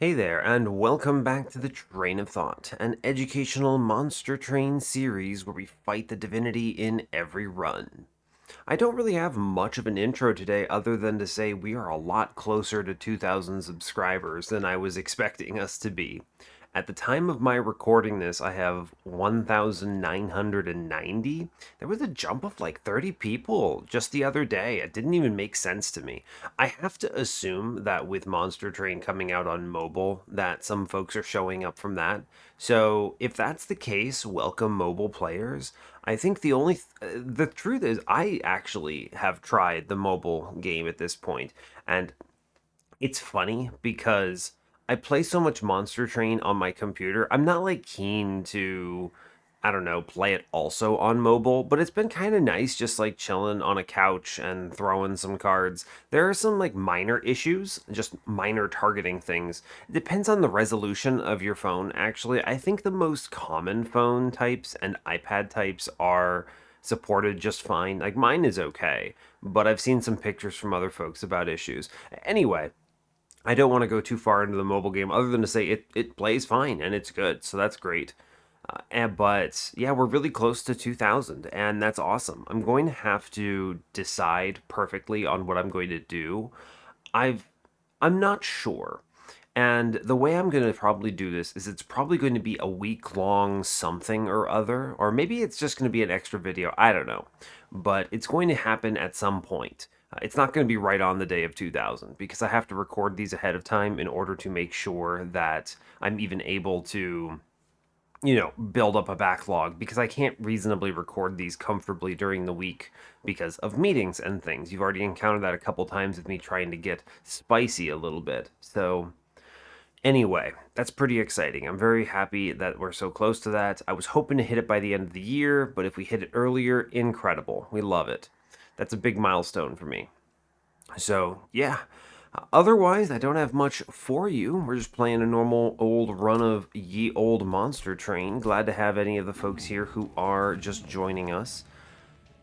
Hey there, and welcome back to the Train of Thought, an educational monster train series where we fight the divinity in every run. I don't really have much of an intro today other than to say we are a lot closer to 2,000 subscribers than I was expecting us to be. At the time of my recording this, I have 1,990. There was a jump of like 30 people just the other day. It didn't even make sense to me. I have to assume that with Monster Train coming out on mobile, that some folks are showing up from that. So if that's the case, welcome mobile players. I think the truth is I actually have tried the mobile game at this point, and it's funny because I play so much Monster Train on my computer. I'm not like keen to, I don't know, play it also on mobile, but it's been kind of nice just like chilling on a couch and throwing some cards. There are some like minor issues, just minor targeting things. It depends on the resolution of your phone, actually. I think the most common phone types and iPad types are supported just fine. Like mine is okay, but I've seen some pictures from other folks about issues. Anyway, I don't want to go too far into the mobile game other than to say it plays fine and it's good, so that's great. But yeah, we're really close to 2,000, and that's awesome. I'm going to have to decide perfectly on what I'm going to do. I've I'm not sure. And the way I'm going to probably do this is it's probably going to be a week long something or other, or maybe it's just going to be an extra video. I don't know. But it's going to happen at some point. It's not going to be right on the day of 2000 because I have to record these ahead of time in order to make sure that I'm even able to build up a backlog because I can't reasonably record these comfortably during the week because of meetings and things. You've already encountered that a couple times with me trying to get spicy a little bit. So, anyway, that's pretty exciting. I'm very happy that we're so close to that. I was hoping to hit it by the end of the year, but if we hit it earlier, incredible. We love it. That's a big milestone for me. So, yeah. Otherwise, I don't have much for you. We're just playing a normal old run of Ye Old Monster Train. Glad to have any of the folks here who are just joining us.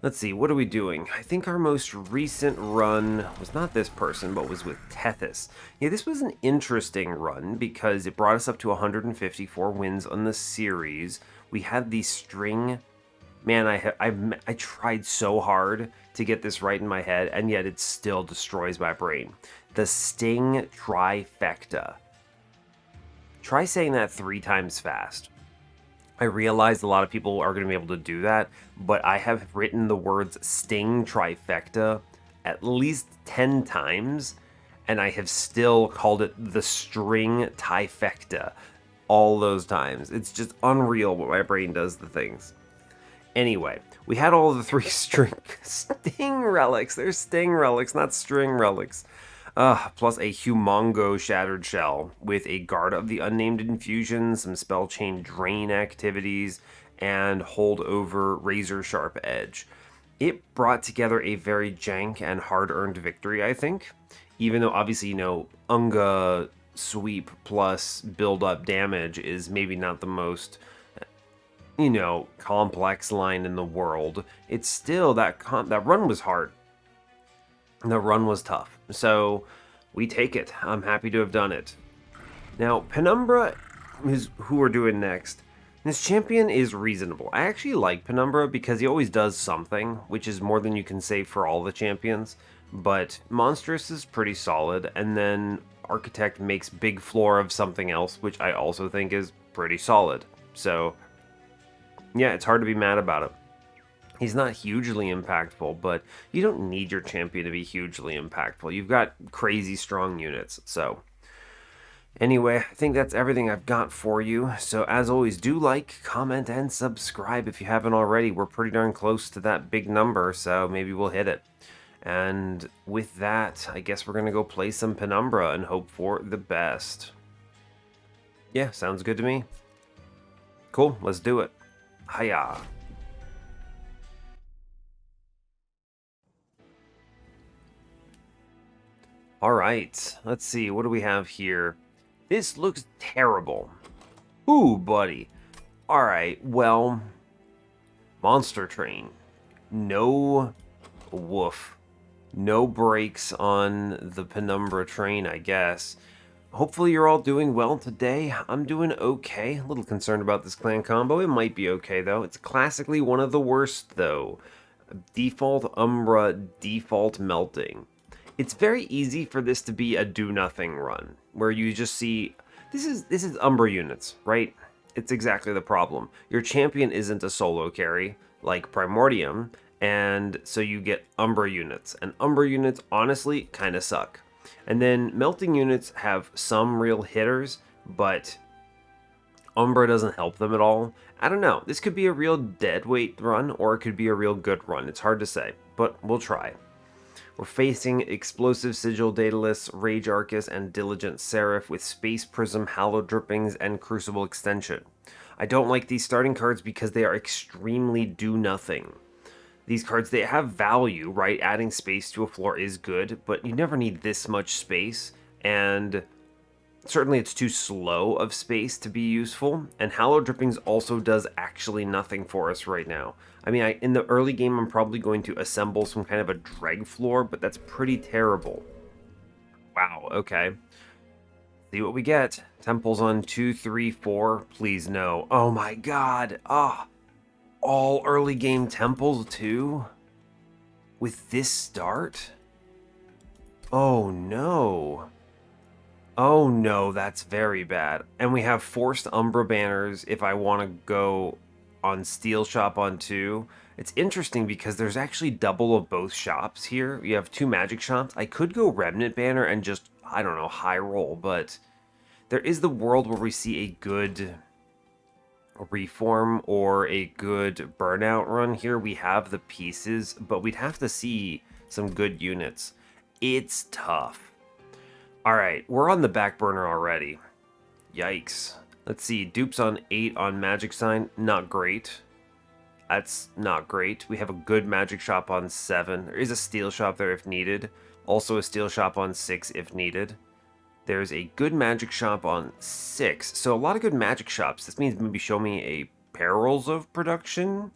Let's see, what are we doing? I think our most recent run was not this person, but was with Tethys. Yeah, this was an interesting run because it brought us up to 154 wins on the series. We had the string. Man, I tried so hard to get this right in my head, and yet it still destroys my brain. The Sting trifecta. Try saying that 3 times fast. I realize a lot of people are going to be able to do that, but I have written the words Sting trifecta at least 10 times, and I have still called it the string trifecta all those times. It's just unreal what my brain does to things. Anyway, we had all the three sting relics. They're sting relics, not string relics. Plus a humongo shattered shell with a guard of the unnamed infusion, some spell chain drain activities, and hold over razor sharp edge. It brought together a very jank and hard earned victory, I think. Even though obviously, Unga sweep plus build up damage is maybe not the most complex line in the world. It's still that run was hard. The run was tough. So we take it. I'm happy to have done it. Now, Penumbra is who we're doing next. This champion is reasonable. I actually like Penumbra because he always does something, which is more than you can say for all the champions. But Monstrous is pretty solid, and then Architect makes big floor of something else, which I also think is pretty solid. So yeah, it's hard to be mad about it. He's not hugely impactful, but you don't need your champion to be hugely impactful. You've got crazy strong units. So anyway, I think that's everything I've got for you. So as always, do like, comment, and subscribe if you haven't already. We're pretty darn close to that big number, so maybe we'll hit it. And with that, I guess we're going to go play some Penumbra and hope for the best. Yeah, sounds good to me. Cool, let's do it. Hiya. All right, let's see. What do we have here? This looks terrible. Ooh, buddy. All right, well, Monster Train. No woof. No brakes on the Penumbra train, I guess. Hopefully you're all doing well today. I'm doing okay. A little concerned about this clan combo. It might be okay though. It's classically one of the worst though. Default Umbra, default melting. It's very easy for this to be a do nothing run where you just see this is Umbra units, right? It's exactly the problem. Your champion isn't a solo carry like Primordium, and so you get Umbra units. And Umbra units honestly kind of suck. And then melting units have some real hitters, but Umbra doesn't help them at all. I don't know. This could be a real deadweight run, or it could be a real good run. It's hard to say, but we'll try. We're facing Explosive Sigil Daedalus, Rage Arcus, and Diligent Seraph with Space Prism, Hallowed Drippings, and Crucible Extension. I don't like these starting cards because they are extremely do-nothing. These cards, they have value, right? Adding space to a floor is good, but you never need this much space, and certainly it's too slow of space to be useful, and Hallowed Drippings also does actually nothing for us right now. I mean, in the early game, I'm probably going to assemble some kind of a dreg floor, but that's pretty terrible. Wow, okay. See what we get. Temples on 2, 3, 4. Please no. Oh my god. Ah. All early game temples too? With this start? Oh no. Oh no, that's very bad. And we have forced Umbra banners if I want to go on Steel Shop on 2. It's interesting because there's actually double of both shops here. You have 2 magic shops. I could go Remnant banner and just, I don't know, high roll, but there is the world where we see a good reform or a good burnout run here. We have the pieces, but we'd have to see some good units. It's tough. All right, we're on the back burner already. Yikes. Let's see, dupes on 8 on Magic Sign, not great. That's not great. We have a good Magic Shop on 7. There is a Steel Shop there if needed. Also a Steel Shop on 6 if needed. There's a good Magic Shop on 6. So a lot of good Magic Shops. This means maybe show me a Perils of Production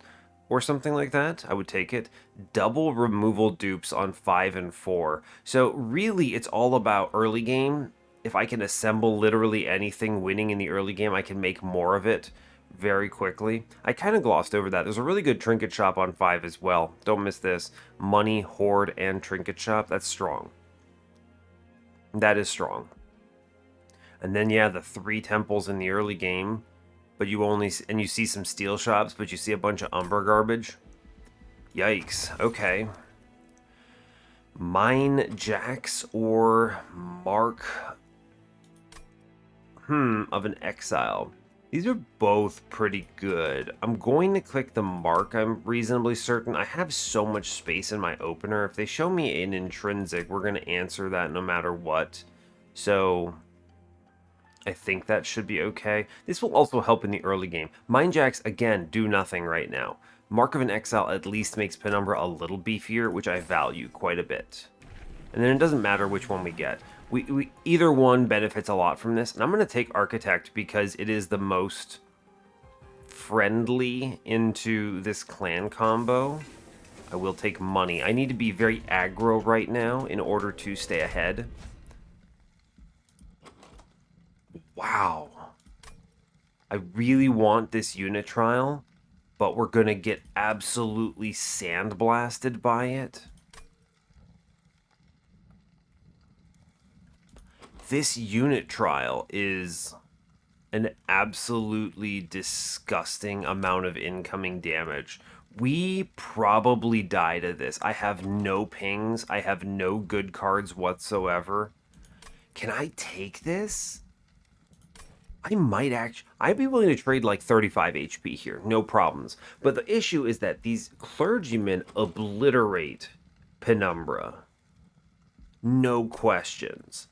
or something like that. I would take it. Double removal dupes on 5 and 4. So really it's all about early game. If I can assemble literally anything winning in the early game, I can make more of it very quickly. I kind of glossed over that. There's a really good Trinket Shop on 5 as well. Don't miss this. Money, Hoard, and Trinket Shop. That's strong. That is strong. And then, yeah, the 3 temples in the early game. But you see some Steel Shops, but you see a bunch of Umbra garbage. Yikes. Okay. Mine Jax or Mark of an Exile. These are both pretty good. I'm going to click the Mark, I'm reasonably certain. I have so much space in my opener. If they show me an intrinsic, we're going to answer that no matter what. So I think that should be okay. This will also help in the early game. Mind Jacks, again, do nothing right now. Mark of an Exile at least makes Penumbra a little beefier, which I value quite a bit. And then it doesn't matter which one we get. Either one benefits a lot from this. And I'm going to take Architect because it is the most friendly into this clan combo. I will take money. I need to be very aggro right now in order to stay ahead. Wow. I really want this unit trial, but we're going to get absolutely sandblasted by it. This unit trial is an absolutely disgusting amount of incoming damage. We probably die to this. I have no pings. I have no good cards whatsoever. Can I take this? I'd be willing to trade like 35 HP here, no problems. But the issue is that these clergymen obliterate Penumbra. No questions.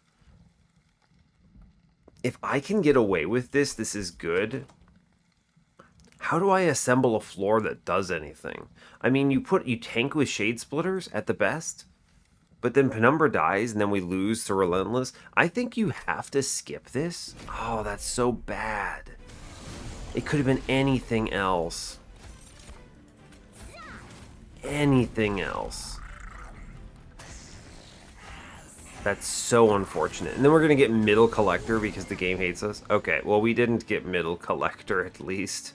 If I can get away with this, this is good. How do I assemble a floor that does anything? I mean, you tank with Shade Splitters at the best, but then Penumbra dies and then we lose to Relentless. I think you have to skip this. Oh, that's so bad. It could have been anything else. Anything else. That's so unfortunate. And then we're going to get middle collector because the game hates us. Okay, well, we didn't get middle collector at least.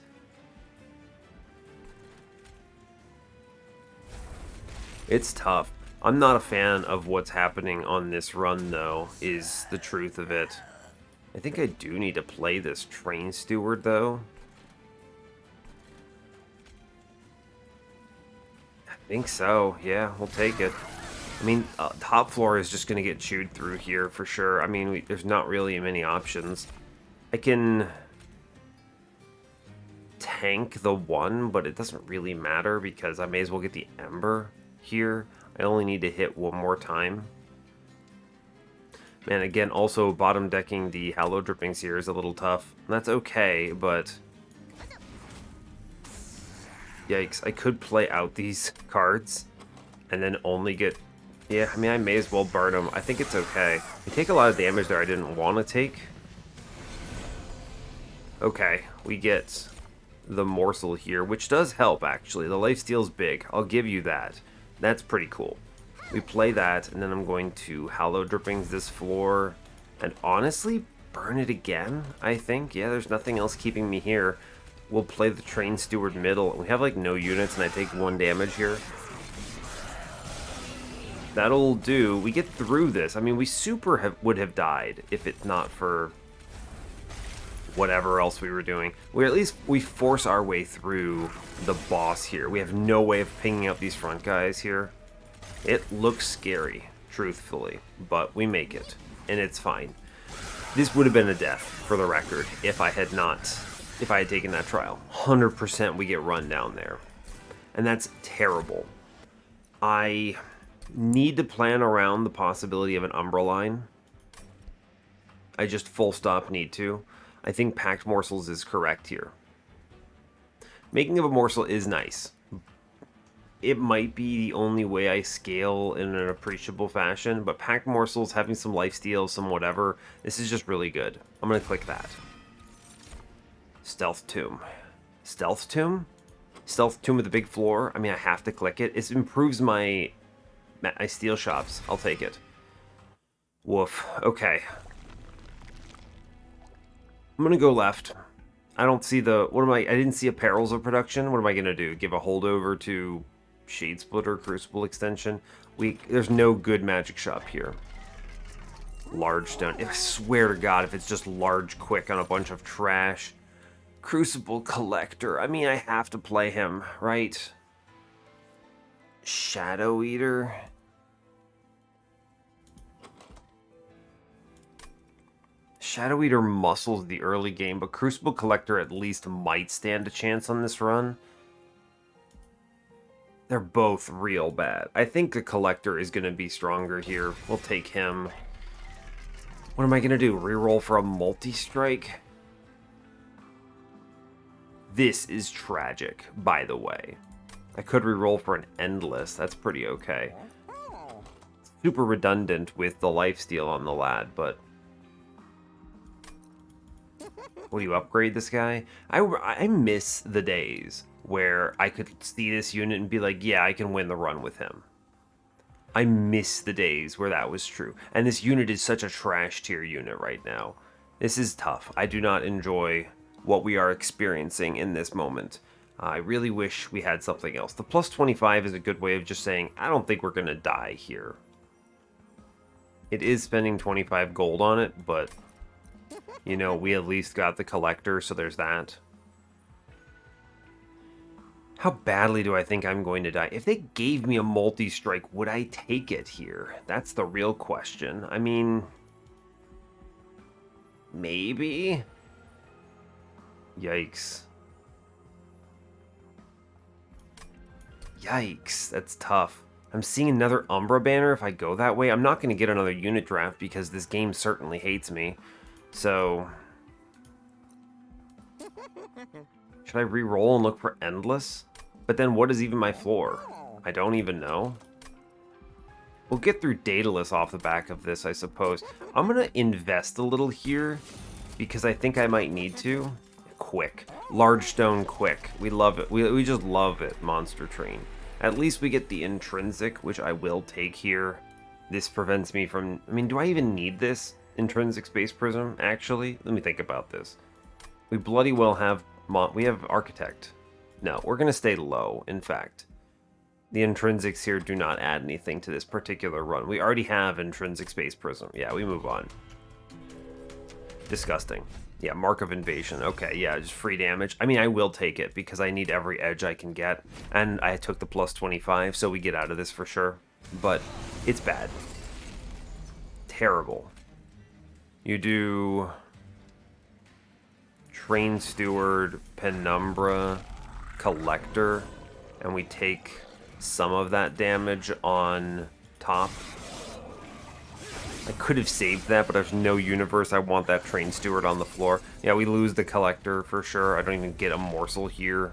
It's tough. I'm not a fan of what's happening on this run, though, is the truth of it. I think I do need to play this train steward, though. I think so. Yeah, we'll take it. I mean, top floor is just going to get chewed through here for sure. I mean, there's not really many options. I can tank the one, but it doesn't really matter because I may as well get the Ember here. I only need to hit one more time. Man, again, also bottom decking the Hallow Drippings here is a little tough. That's okay, but... Yikes, I could play out these cards and then only get... Yeah, I mean, I may as well burn them. I think it's okay. I take a lot of damage there I didn't want to take. Okay, we get the morsel here, which does help, actually. The lifesteal's big. I'll give you that. That's pretty cool. We play that, and then I'm going to Hallow Drippings this floor, and honestly, burn it again, I think. Yeah, there's nothing else keeping me here. We'll play the Train Steward middle. We have, like, no units, and I take 1 damage here. That'll do. We get through this. I mean, we would have died if it's not for whatever else we were doing. We force our way through the boss here. We have no way of pinging up these front guys here. It looks scary, truthfully, but we make it, and it's fine. This would have been a death, for the record, if I had taken that trial. 100% we get run down there, and that's terrible. I need to plan around the possibility of an Umbra line. I just full stop need to. I think Packed Morsels is correct here. Making of a morsel is nice. It might be the only way I scale in an appreciable fashion, but Packed Morsels, having some lifesteal, some whatever, this is just really good. I'm going to click that. Stealth Tomb. Stealth Tomb? Stealth Tomb with a big floor. I mean, I have to click it. It improves my steel shops. I'll take it. Woof. Okay. I'm going to go left. I don't see the... I didn't see a Perils of Production. What am I going to do? Give a holdover to Shade Splitter, Crucible Extension? There's no good magic shop here. Large Stone. I swear to God, if it's just large quick on a bunch of trash. Crucible Collector. I mean, I have to play him, right? Shadow Eater. Shadow Eater muscles the early game, but Crucible Collector at least might stand a chance on this run. They're both real bad. I think the Collector is going to be stronger here. We'll take him. What am I going to do? Reroll for a multi-strike? This is tragic, by the way. I could reroll for an Endless. That's pretty okay. Super redundant with the lifesteal on the lad, but... Will you upgrade this guy? I miss the days where I could see this unit and be like, yeah, I can win the run with him. I miss the days where that was true. And this unit is such a trash tier unit right now. This is tough. I do not enjoy what we are experiencing in this moment. I really wish we had something else. The plus 25 is a good way of just saying, I don't think we're going to die here. It is spending 25 gold on it, but... You know, we at least got the Collector, so there's that. How badly do I think I'm going to die? If they gave me a multi-strike, would I take it here? That's the real question. I mean... Maybe? Yikes. Yikes, that's tough. I'm seeing another Umbra banner if I go that way. I'm not going to get another unit draft because this game certainly hates me. So, should I re-roll and look for Endless? But then what is even my floor? I don't even know. We'll get through Daedalus off the back of this, I suppose. I'm going to invest a little here because I think I might need to. Quick. Large Stone quick. We love it. We just love it, Monster Train. At least we get the Intrinsic, which I will take here. This prevents me from... I mean, do I even need this intrinsic space prism, actually? Let me think about this. We bloody well have... We have Architect. No, we're going to stay low, in fact. The intrinsics here do not add anything to this particular run. We already have intrinsic space prism. Yeah, we move on. Disgusting. Yeah, Mark of Invasion. Okay, yeah, just free damage. I mean, I will take it because I need every edge I can get. And I took the plus 25, so we get out of this for sure. But it's bad. Terrible. You do... Train Steward, Penumbra, Collector, and we take some of that damage on top. I could have saved that, but there's no universe I want that Train Steward on the floor. Yeah, we lose the Collector for sure. I don't even get a morsel here.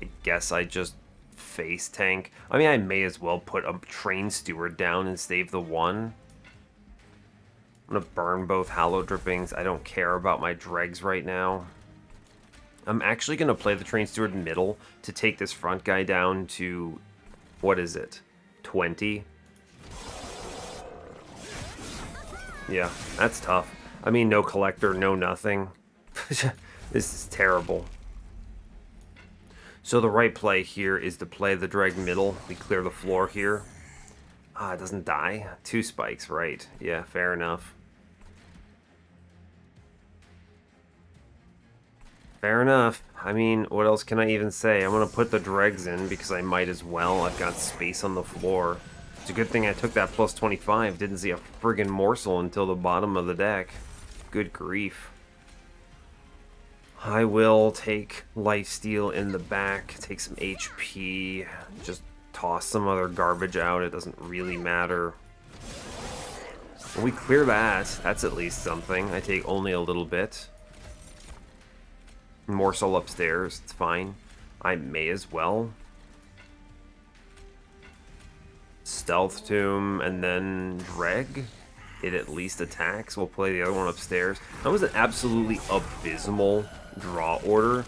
I guess I just face tank. I mean, I may as well put a Train Steward down and save the one. I'm going to burn both Hallow Drippings. I don't care about my dregs right now. I'm actually going to play the Train Steward middle to take this front guy down to, what is it, 20? Yeah, that's tough. I mean, no Collector, no nothing. This is terrible. So the right play here is to play the drag middle. We clear the floor here. Ah, it doesn't die. 2 spikes, right. Yeah, fair enough. Fair enough. I mean, what else can I even say? I'm going to put the dregs in because I might as well. I've got space on the floor. It's a good thing I took that plus 25. Didn't see a friggin' morsel until the bottom of the deck. Good grief. I will take lifesteal in the back, take some HP, just toss some other garbage out. It doesn't really matter. When we clear that, that's at least something. I take only a little bit. Morsel upstairs, it's fine. I may as well. Stealth Tomb and then Dreg. It at least attacks. We'll play the other one upstairs. That was an absolutely abysmal draw order.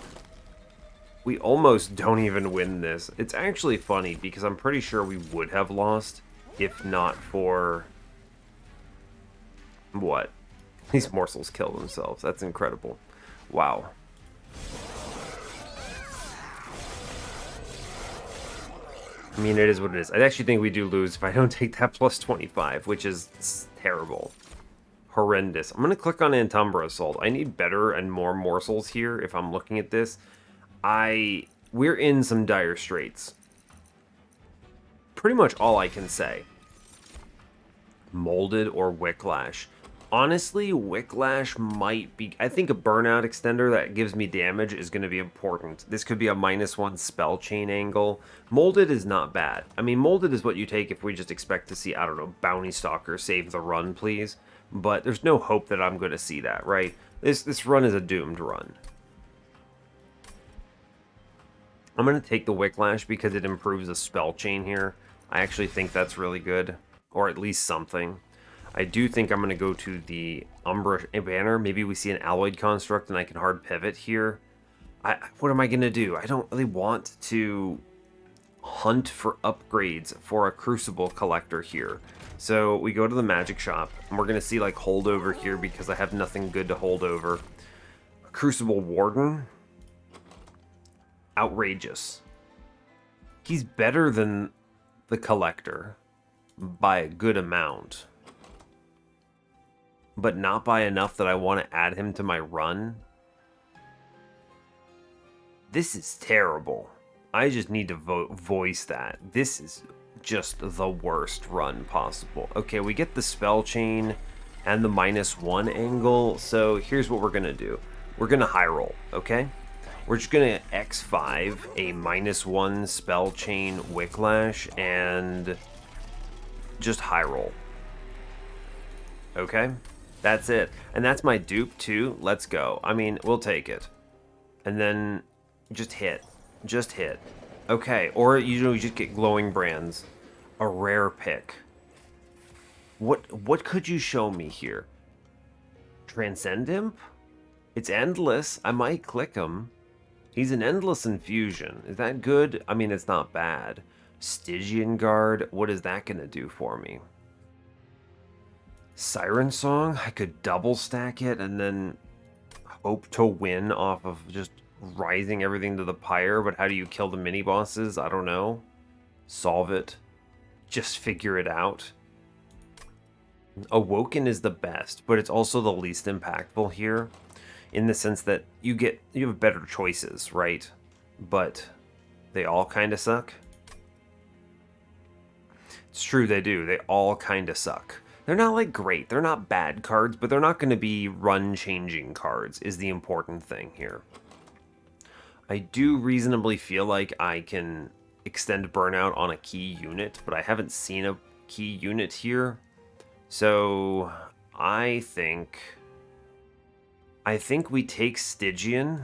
We almost don't even win this. It's actually funny because I'm pretty sure we would have lost if not for... What? These morsels kill themselves. That's incredible. Wow. I mean, it is what it is. I actually think we do lose if I don't take that plus 25, which is terrible. Horrendous. I'm going to click on Antumbra Assault. I need better and more morsels here if I'm looking at this. We're in some dire straits. Pretty much all I can say. Molded or Wicklash. Honestly, Wicklash might be... I think a Burnout Extender that gives me damage is going to be important. This could be a -1 spell chain angle. Molded is not bad. I mean, Molded is what you take if we just expect to see, I don't know, Bounty Stalker save the run, please. But there's no hope that I'm going to see that, right? This run is a doomed run. I'm going to take the Wicklash because it improves the spell chain here. I actually think that's really good. Or at least something. I do think I'm going to go to the Umbra banner. Maybe we see an Alloyed Construct and I can hard pivot here. What am I going to do? I don't really want to hunt for upgrades for a Crucible Collector here. So we go to the Magic Shop and we're going to see like holdover here because I have nothing good to hold over. Crucible Warden. Outrageous. He's better than the Collector by a good amount. But not by enough that I want to add him to my run. This is terrible. I just need to voice that. This is just the worst run possible. Okay, we get the spell chain and the -1 angle. So here's what we're going to do. We're going to high roll, okay? We're just going to X5 a -1 spell chain Wicklash and just high roll. Okay? That's it. And that's my dupe too. Let's go. I mean, we'll take it. And then just hit. Just hit. Okay. Or you just get glowing brands. A rare pick. What could you show me here? Transcend Imp? It's endless. I might click him. He's an endless infusion. Is that good? I mean, it's not bad. Stygian Guard, what is that going to do for me? Siren Song, I could double stack it and then hope to win off of just rising everything to the pyre, but how do you kill the mini bosses? I don't know. Solve it. Just figure it out. Awoken is the best, but it's also the least impactful here in the sense that you have better choices, right? But they all kind of suck. It's true, they do. They all kind of suck. They're not like great. They're not bad cards, but they're not going to be run-changing cards is the important thing here. I do reasonably feel like I can extend Burnout on a key unit, but I haven't seen a key unit here. So I think we take Stygian.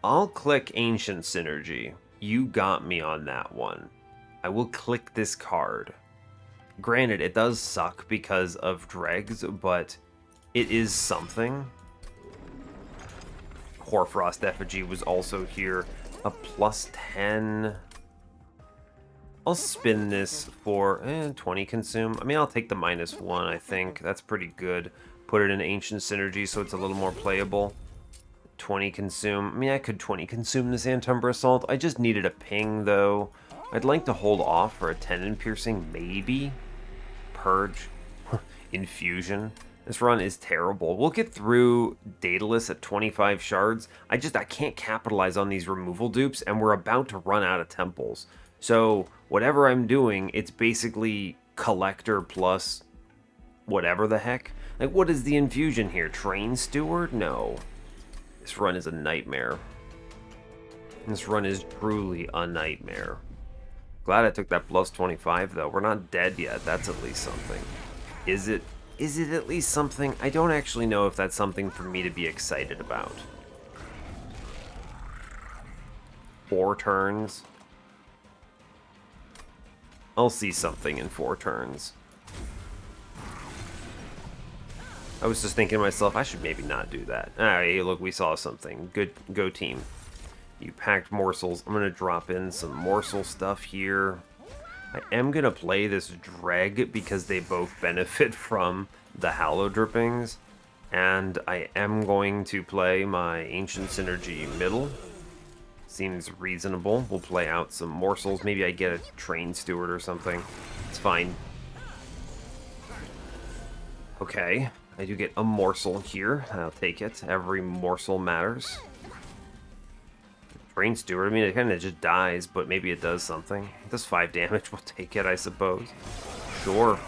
I'll click Ancient Synergy. You got me on that one. I will click this card. Granted, it does suck because of dregs, but it is something. Hoarfrost Effigy was also here. A +10. I'll spin this for 20 consume. I mean, I'll take the -1, I think. That's pretty good. Put it in Ancient Synergy so it's a little more playable. 20 consume. I mean, I could 20 consume this Antumbra Assault. I just needed a ping, though. I'd like to hold off for a Tendon Piercing, maybe. Purge. Infusion. This run is terrible. We'll get through Daedalus at 25 shards. I can't capitalize on these removal dupes, and we're about to run out of temples. So whatever I'm doing, it's basically collector plus whatever the heck. Like, what is the infusion here? Train Steward? No. This run is a nightmare. This run is truly a nightmare. Glad I took that +25, though. We're not dead yet. That's at least something. Is it at least something? I don't actually know if that's something for me to be excited about. 4 turns. I'll see something in 4 turns. I was just thinking to myself, I should maybe not do that. Hey, look, we saw something. Good, go team. You packed morsels. I'm going to drop in some morsel stuff here. I am going to play this Dreg because they both benefit from the Hallow Drippings. And I am going to play my Ancient Synergy middle. Seems reasonable. We'll play out some morsels. Maybe I get a Train Steward or something. It's fine. Okay, I do get a morsel here. I'll take it. Every morsel matters. Train Steward, I mean, it kind of just dies, but maybe it does something. It does 5 damage. We'll take it, I suppose. Sure.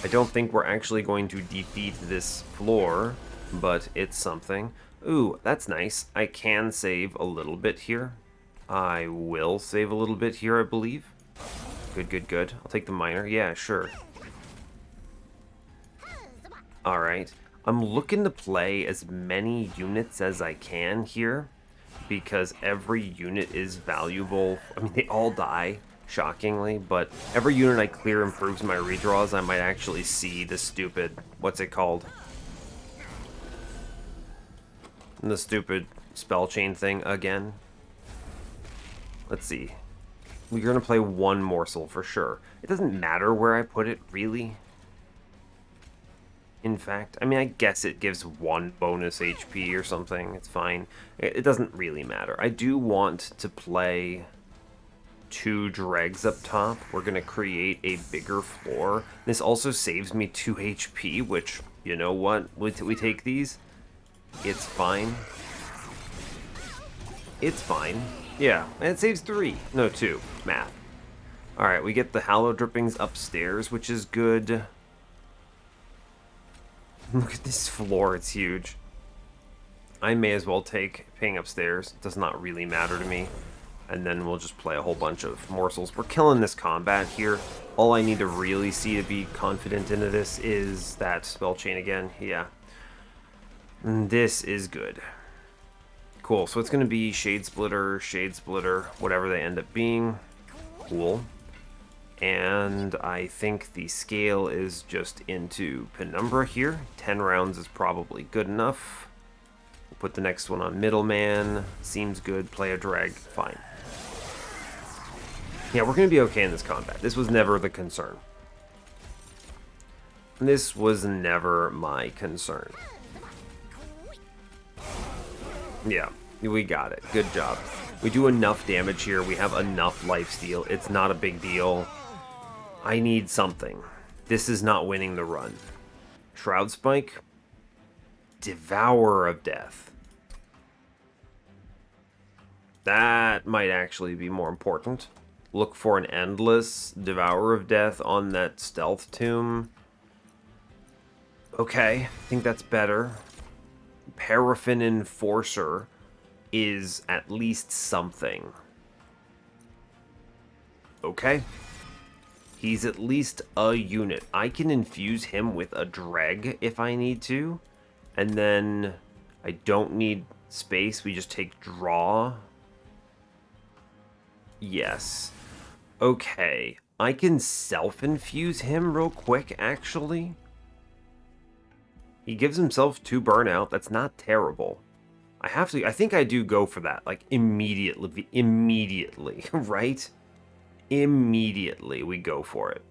I don't think we're actually going to defeat this floor, but it's something. Ooh, that's nice. I can save a little bit here. I will save a little bit here, I believe. Good, good, good. I'll take the miner. Yeah, sure. Alright. I'm looking to play as many units as I can here, because every unit is valuable. I mean, they all die, shockingly, but every unit I clear improves my redraws. I might actually see the stupid, what's it called? The stupid spell chain thing again. Let's see. We're going to play 1 morsel for sure. It doesn't matter where I put it, really. In fact, I mean, I guess it gives 1 bonus HP or something. It's fine. It doesn't really matter. I do want to play 2 dregs up top. We're going to create a bigger floor. This also saves me 2 HP, which, you know what? We take these. It's fine. It's fine. Yeah, and it saves 3. No, 2. Math. Alright, we get the Hallow Drippings upstairs, which is good. Look at this floor, it's huge. I may as well take ping upstairs. It does not really matter to me. And then we'll just play a whole bunch of morsels. We're killing this combat here. All I need to really see to be confident into this is that spell chain again. Yeah. This is good. Cool, so it's going to be Shade Splitter, whatever they end up being. Cool. And I think the scale is just into Penumbra here. 10 rounds is probably good enough. We'll put the next one on Middleman. Seems good. Play a drag. Fine. Yeah, we're going to be okay in this combat. This was never the concern. This was never my concern. Yeah, we got it. Good job. We do enough damage here. We have enough lifesteal. It's not a big deal. I need something. This is not winning the run. Shroud Spike. Devourer of Death. That might actually be more important. Look for an endless Devourer of Death on that stealth tomb. Okay, I think that's better. Paraffin Enforcer is at least something. Okay. He's at least a unit. I can infuse him with a Dreg if I need to. And then I don't need space. We just take draw. Yes. Okay. I can self-infuse him real quick, actually. He gives himself 2 burnout. That's not terrible. I think I do go for that. Like, immediately, right? Immediately we go for it.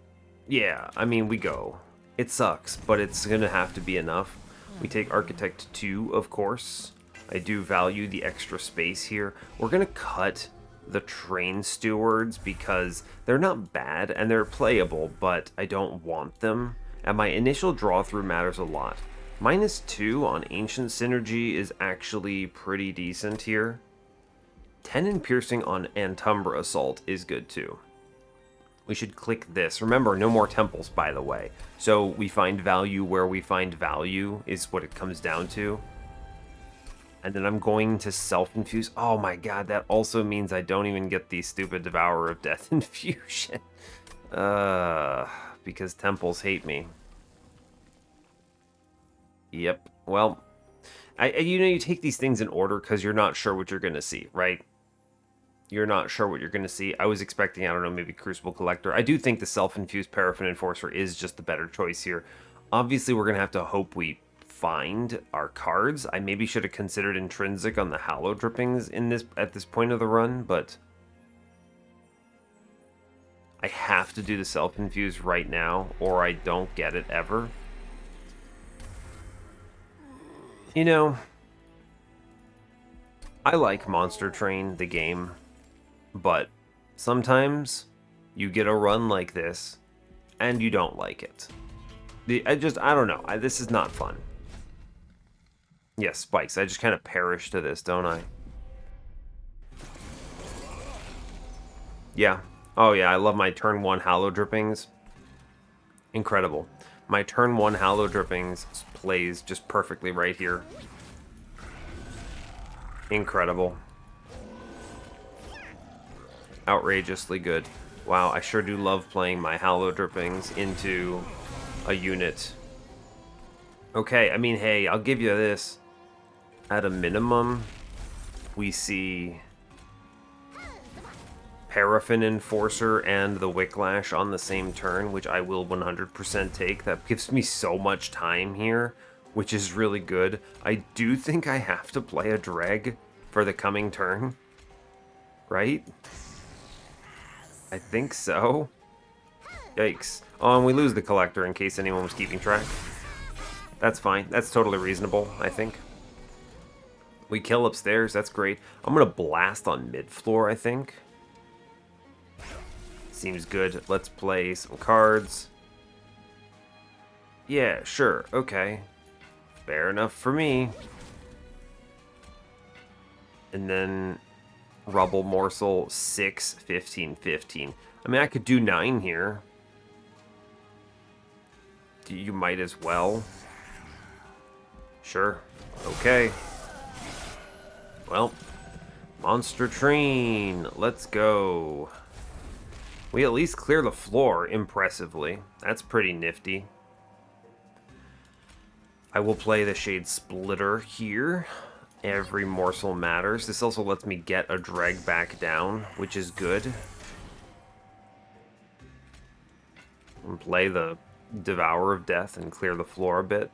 Yeah, I mean, we go. It sucks, but it's gonna have to be enough. We take Architect 2, of course. I do value the extra space here. We're gonna cut the Train Stewards because they're not bad and they're playable, but I don't want them. And my initial draw through matters a lot. -2 on Ancient Synergy is actually pretty decent here. 10 in Piercing on Antumbra Assault is good too. We should click this. Remember, no more temples, by the way. So we find value where we find value is what it comes down to. And then I'm going to self-infuse. Oh my god, that also means I don't even get the stupid Devourer of Death infusion. Because temples hate me. Yep. Well, you take these things in order because you're not sure what you're going to see, right? You're not sure what you're going to see. I was expecting, I don't know, maybe Crucible Collector. I do think the self-infused Paraffin Enforcer is just the better choice here. Obviously, we're going to have to hope we find our cards. I maybe should have considered Intrinsic on the Hallow Drippings at this point of the run, but I have to do the self-infused right now, or I don't get it ever. You know, I like Monster Train, the game, but sometimes you get a run like this, and you don't like it. I don't know. This is not fun. Yes, spikes. I just kind of perish to this, don't I? Yeah. Oh, yeah, I love my turn 1 Hallow Drippings. Incredible. My turn 1 Hallow Drippings plays just perfectly right here. Incredible. Outrageously good. Wow, I sure do love playing my Hallow Drippings into a unit. Okay, I mean, hey, I'll give you this. At a minimum, we see Paraffin Enforcer and the Wicklash on the same turn, which I will 100% take. That gives me so much time here, which is really good. I do think I have to play a Dreg for the coming turn, right? I think so. Yikes. Oh, and we lose the Collector in case anyone was keeping track. That's fine. That's totally reasonable, I think. We kill upstairs. That's great. I'm going to blast on mid-floor, I think. Seems good. Let's play some cards. Yeah, sure. Okay. Fair enough for me. And then Rubble Morsel 6, 15, 15. I mean, I could do 9 here. You might as well. Sure. Okay. Well, Monster Train. Let's go. We at least clear the floor impressively. That's pretty nifty. I will play the Shade Splitter here. Every morsel matters. This also lets me get a Dreg back down, which is good. And play the Devourer of Death and clear the floor a bit.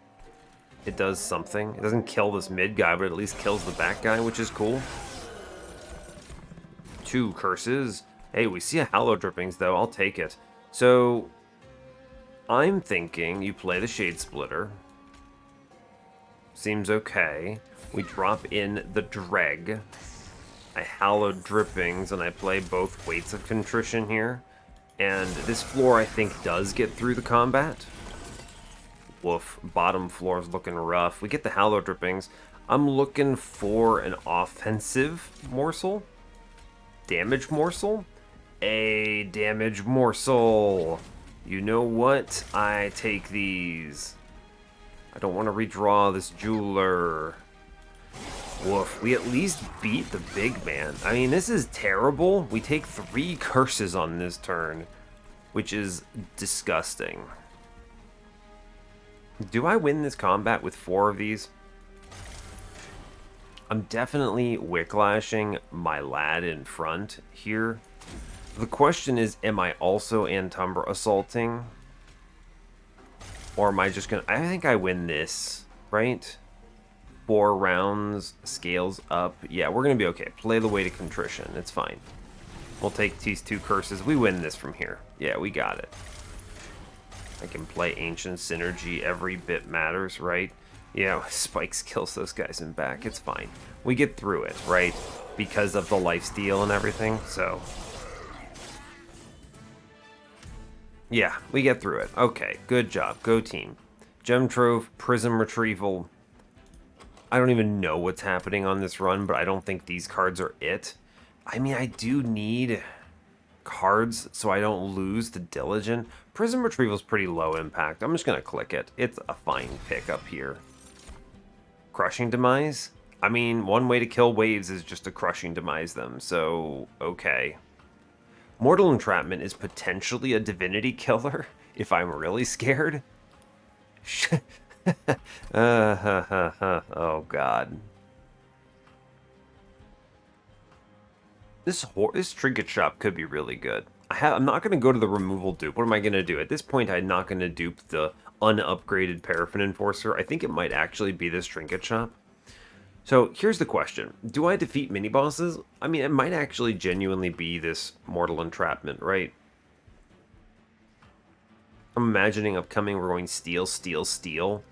It does something. It doesn't kill this mid guy, but at least kills the back guy, which is cool. 2 curses. Hey, we see a Hallow Drippings, though. I'll take it. So, I'm thinking you play the Shade Splitter. Seems okay. We drop in the Dreg. I Hallowed Drippings, and I play both Weights of Contrition here. And this floor, I think, does get through the combat. Woof. Bottom floor is looking rough. We get the Hallowed Drippings. I'm looking for an offensive morsel. Damage morsel? A damage morsel. You know what? I take these. I don't want to redraw this jeweler. Woof. We at least beat the big man. I mean, this is terrible. We take 3 curses on this turn, which is disgusting. Do I win this combat with 4 of these? I'm definitely wicklashing my lad in front here. The question is, am I also Antumbra assaulting? Or am I just gonna... I think I win this, right? 4 rounds, scales up. Yeah, we're gonna be okay. Play the Weight of Contrition. It's fine. We'll take these 2 curses. We win this from here. Yeah, we got it. I can play Ancient Synergy. Every bit matters, right? Yeah, Spikes kills those guys in back. It's fine. We get through it, right? Because of the lifesteal and everything, so... Yeah, we get through it. Okay, good job. Go team. Gem Trove, Prism Retrieval. I don't even know what's happening on this run, but I don't think these cards are it. I mean, I do need cards so I don't lose the Diligent. Prism Retrieval is pretty low impact. I'm just going to click it. It's a fine pick up here. Crushing Demise? I mean, one way to kill waves is just to Crushing Demise them, so okay. Mortal Entrapment is potentially a Divinity killer if I'm really scared. Oh god. This trinket shop could be really good. I'm not going to go to the removal dupe. What am I going to do? At this point, I'm not going to dupe the unupgraded Paraffin Enforcer. I think it might actually be this trinket shop. So here's the question. Do I defeat mini-bosses? I mean, it might actually genuinely be this Mortal Entrapment, right? I'm imagining upcoming we're going steal, steal, steal.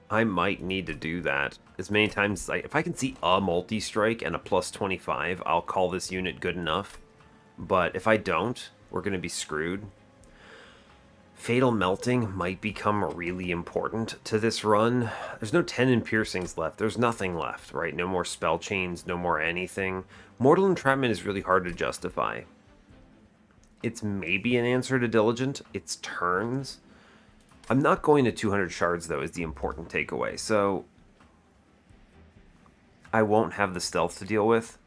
I might need to do that as many times as if I can see a multi-strike and a plus 25, I'll call this unit good enough. But if I don't, we're going to be screwed. Fatal Melting might become really important to this run. There's no 10 in piercings left. There's nothing left, right? No more spell chains, no more anything. Mortal Entrapment is really hard to justify. It's maybe an answer to Diligent. It's turns. I'm not going to 200 shards, though, is the important takeaway. So I won't have the stealth to deal with.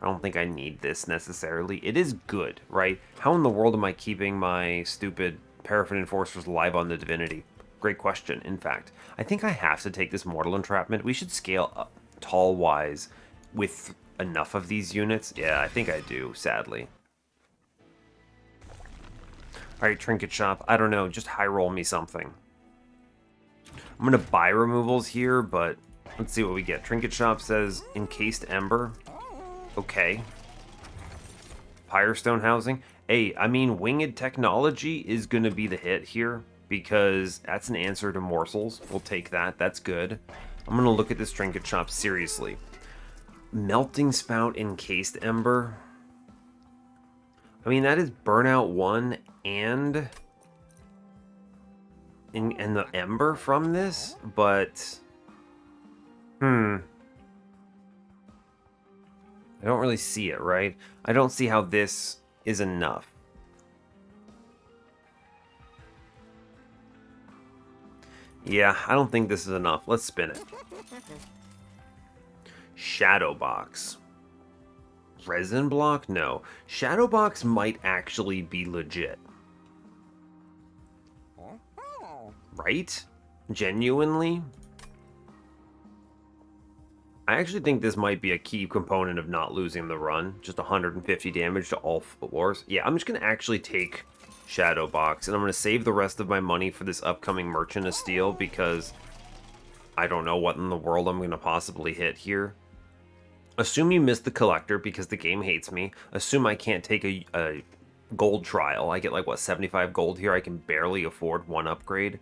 I don't think I need this necessarily. It is good, right? How in the world am I keeping my stupid Paraffin Enforcers alive on the Divinity? Great question, in fact. I think I have to take this Mortal Entrapment. We should scale up tall-wise with enough of these units. Yeah, I think I do, sadly. Alright, Trinket Shop. I don't know, just high roll me something. I'm going to buy removals here, but let's see what we get. Trinket Shop says Encased Ember. Okay. Firestone Housing. Hey, I mean, Winged Technology is going to be the hit here, because that's an answer to morsels. We'll take that. That's good. I'm going to look at this Trinket Shop seriously. Melting Spout, Encased Ember. I mean, that is Burnout 1 and the Ember from this, but... I don't really see it, right? I don't see how this is enough. Yeah, I don't think this is enough. Let's spin it. Shadow Box. Resin Block? No. Shadow Box might actually be legit. Right? Genuinely? I actually think this might be a key component of not losing the run. Just 150 damage to all floors. Yeah, I'm just going to actually take Shadow Box, and I'm going to save the rest of my money for this upcoming Merchant of Steel, because I don't know what in the world I'm going to possibly hit here. Assume you missed the collector because the game hates me. Assume I can't take a gold trial. I get like, what, 75 gold here? I can barely afford one upgrade.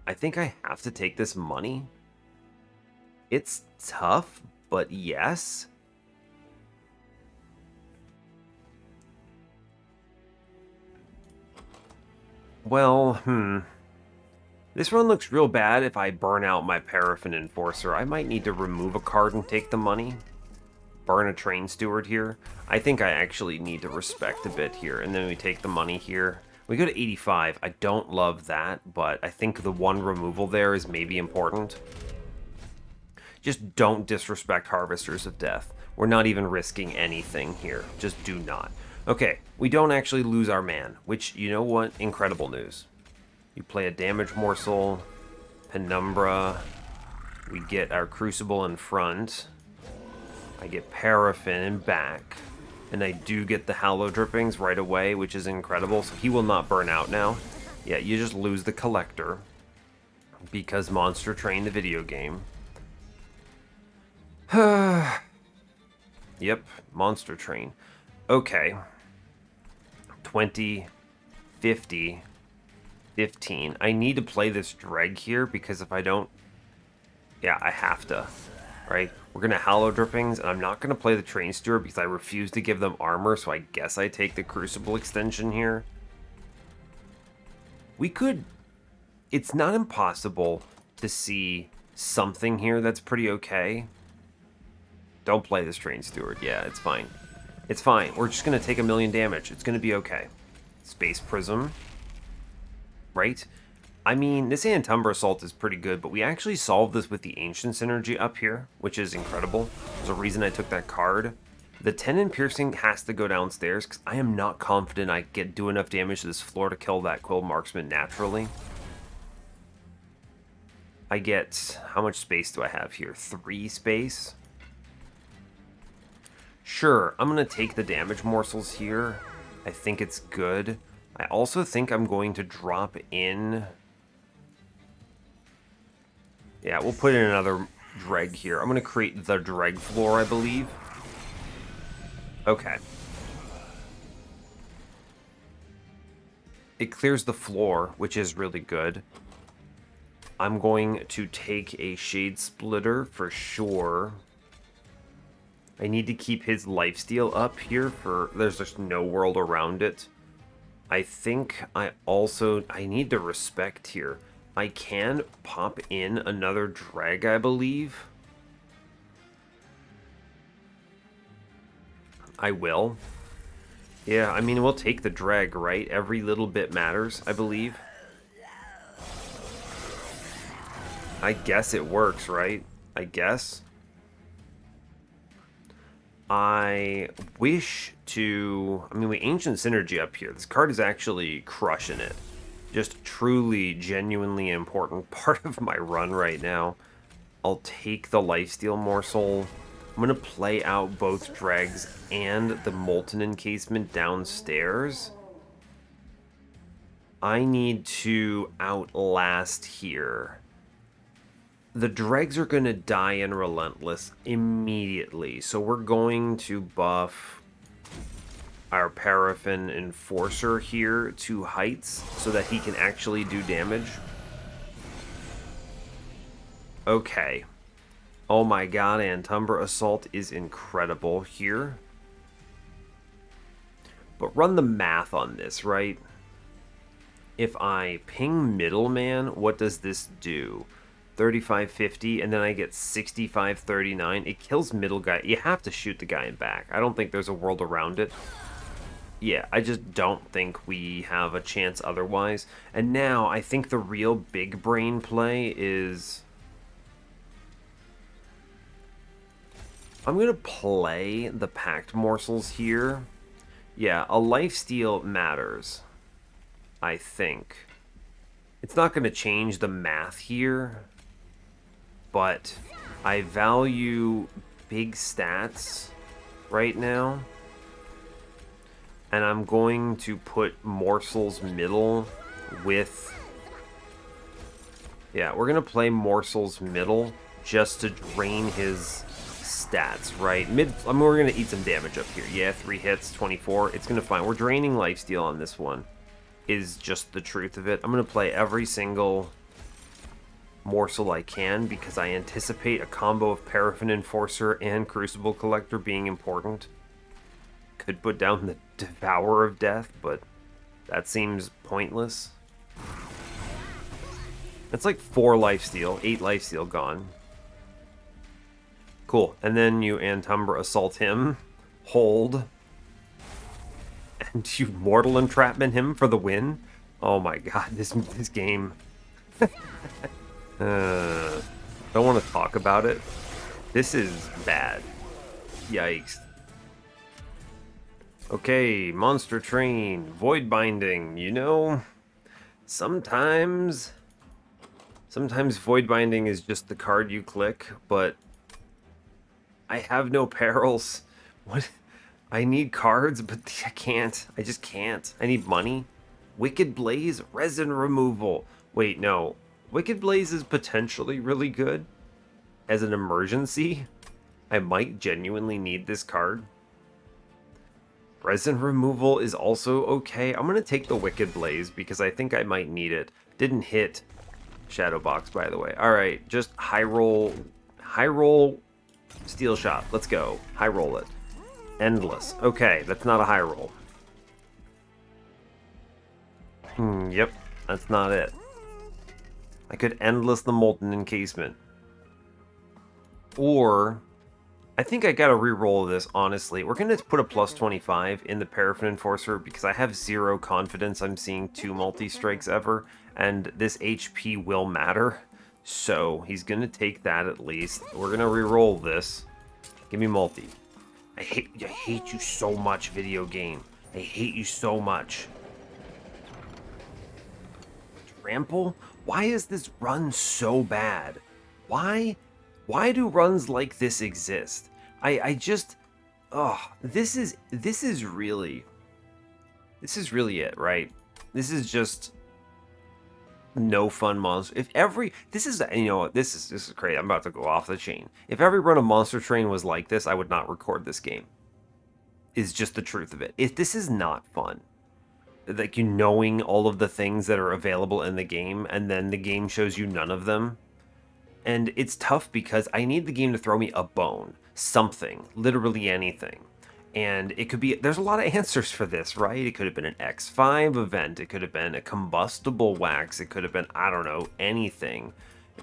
I think I have to take this money. It's tough, but yes. Well, This run looks real bad if I burn out my Paraffin Enforcer. I might need to remove a card and take the money. Burn a Train Steward here. I think I actually need to respect a bit here, and then we take the money here. We go to 85. I don't love that, but I think the one removal there is maybe important. Just don't disrespect Harvesters of Death. We're not even risking anything here. Just do not. Okay, we don't actually lose our man, which, you know what? Incredible news. You play a Damage Morsel, Penumbra. We get our Crucible in front. I get Paraffin in back. And I do get the Hallow Drippings right away, which is incredible. So he will not burn out now. Yeah, you just lose the Collector. Because Monster Train, the video game. Yep, Monster Train. Okay. 20, 50, 15. I need to play this Dreg here because if I don't... Yeah, I have to. Right? We're going to Hallow Drippings, and I'm not going to play the Train Steward because I refuse to give them armor, so I guess I take the Crucible extension here. We could... It's not impossible to see something here that's pretty okay. Don't play this Train Steward. Yeah, it's fine. It's fine. We're just going to take 1,000,000 damage. It's going to be okay. Space Prism. Right? I mean, this Antumbra Assault is pretty good, but we actually solved this with the Ancient Synergy up here, which is incredible. There's a reason I took that card. The 10 in Piercing has to go downstairs, because I am not confident I do enough damage to this floor to kill that Quill Marksman naturally. I get... How much space do I have here? 3 space? Sure, I'm going to take the damage morsels here. I think it's good. I also think I'm going to drop in... Yeah, we'll put in another Dreg here. I'm going to create the Dreg floor, I believe. Okay. It clears the floor, which is really good. I'm going to take a Shade Splitter for sure. I need to keep his lifesteal up here for... There's just no world around it. I think I need to respect here. I can pop in another Dreg, I believe. I will. Yeah, I mean, we'll take the Dreg, right? Every little bit matters, I believe. I guess it works, right? I guess. I wish to... I mean, we Ancient Synergy up here. This card is actually crushing it. Just truly, genuinely important part of my run right now. I'll take the Lifesteal Morsel. I'm going to play out both Dregs and the Molten Encasement downstairs. I need to outlast here. The Dregs are going to die in Relentless immediately, so we're going to buff our Paraffin Enforcer here to heights so that he can actually do damage. Okay. Oh my god, Antumbra Assault is incredible here. But run the math on this, right? If I ping Middleman, what does this do? 3550, and then I get 6539. It kills middle guy. You have to shoot the guy in back. I don't think there's a world around it. Yeah, I just don't think we have a chance otherwise. And now, I think the real big brain play is... I'm going to play the Pact Morsels here. Yeah, a lifesteal matters, I think. It's not going to change the math here, but I value big stats right now. And I'm going to put Morsels middle with... Yeah, we're going to play Morsels middle just to drain his stats, right? I mean, we're gonna eat some damage up here. Yeah, 3 hits, 24. It's gonna fine. We're draining lifesteal on this one. Is just the truth of it. I'm gonna play every single morsel I can because I anticipate a combo of Paraffin Enforcer and Crucible Collector being important. Could put down the Devourer of Death, but that seems pointless. It's like 4 lifesteal, 8 lifesteal gone. Cool. And then you and Umbra assault him, hold, and you mortal entrapment him for the win. Oh my god, this game. Don't want to talk about it. This is bad. Yikes. Okay, Monster Train, Void Binding. You know, sometimes Void Binding is just the card you click, but I have no perils. What? I need cards, but I can't. I just can't. I need money. Wicked Blaze, resin removal. Wait, no. Wicked Blaze is potentially really good as an emergency. I might genuinely need this card. Resin removal is also okay. I'm going to take the Wicked Blaze because I think I might need it. Didn't hit Shadow Box, by the way. All right, just high roll Steel Shot. Let's go. High roll it. Endless. Okay, that's not a high roll. Yep, that's not it. I could Endless the Molten Encasement. Or, I think I gotta re-roll this, honestly. We're gonna put a plus 25 in the Paraffin Enforcer because I have 0 confidence I'm seeing 2 multi-strikes ever, and this HP will matter. So, he's gonna take that at least. We're gonna re-roll this. Give me multi. I hate you so much, video game. I hate you so much. Trample? Why is this run so bad? Why do runs like this exist? I just, this is really it, right? This is just no fun monster. If every, this is, you know what, this is crazy. I'm about to go off the chain. If every run of Monster Train was like this, I would not record this game. Is just the truth of it. If this is not fun. Like, you knowing all of the things that are available in the game, and then the game shows you none of them. And it's tough because I need the game to throw me a bone. Something. Literally anything. And it could be, there's a lot of answers for this, right? It could have been an X5 event. It could have been a combustible wax. It could have been, I don't know, anything.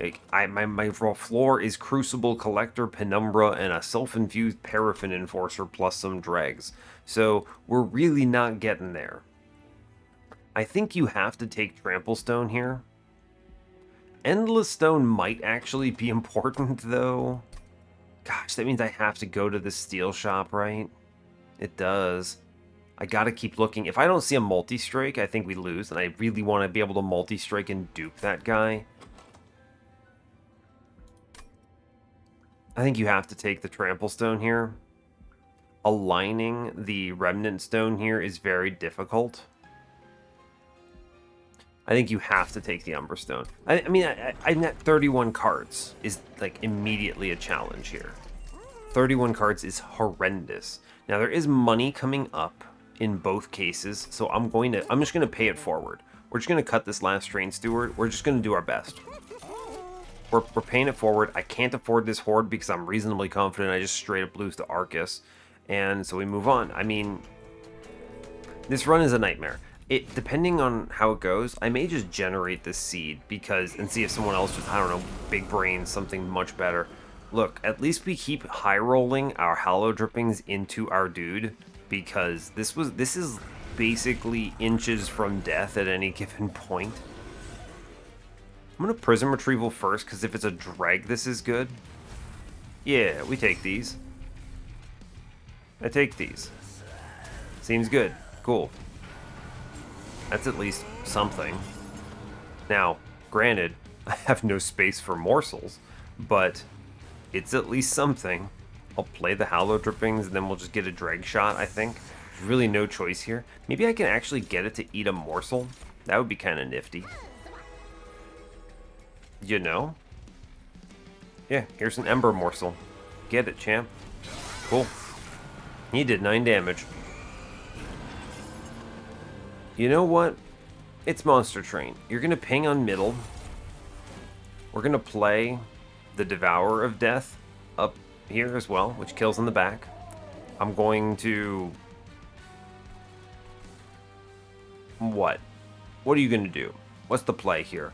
Like, my floor is Crucible Collector, Penumbra, and a self-infused Paraffin Enforcer plus some dregs. So we're really not getting there. I think you have to take Trample Stone here. Endless Stone might actually be important, though. Gosh, that means I have to go to the steel shop, right? It does. I gotta keep looking. If I don't see a multi-strike, I think we lose, and I really want to be able to multi-strike and dupe that guy. I think you have to take the Trample Stone here. Aligning the Remnant Stone here is very difficult. I think you have to take the Umbra Stone. I mean, I'm at 31 cards is like immediately a challenge here. 31 cards is horrendous. Now there is money coming up in both cases, so I'm just gonna pay it forward. We're just gonna cut this last Train Steward. We're just gonna do our best. We're paying it forward. I can't afford this Horde because I'm reasonably confident I just straight up lose to Arcus. And so we move on. I mean, this run is a nightmare. Depending on how it goes, I may just generate this seed and see if someone else just, I don't know, big brain, something much better. Look, at least we keep high rolling our Hallow Drippings into our dude, because this is basically inches from death at any given point. I'm gonna Prism Retrieval first, because if it's a drag, this is good. Yeah, we take these. I take these. Seems good. Cool. That's at least something. Now, granted, I have no space for morsels, but it's at least something. I'll play the Hallow Drippings, and then we'll just get a drag shot, I think. There's really no choice here. Maybe I can actually get it to eat a morsel. That would be kind of nifty. You know? Yeah, here's an Ember Morsel. Get it, champ. Cool. He did 9 damage. You know what? It's Monster Train. You're going to ping on middle. We're going to play the Devourer of Death up here as well, which kills in the back. I'm going to... What? What are you going to do? What's the play here?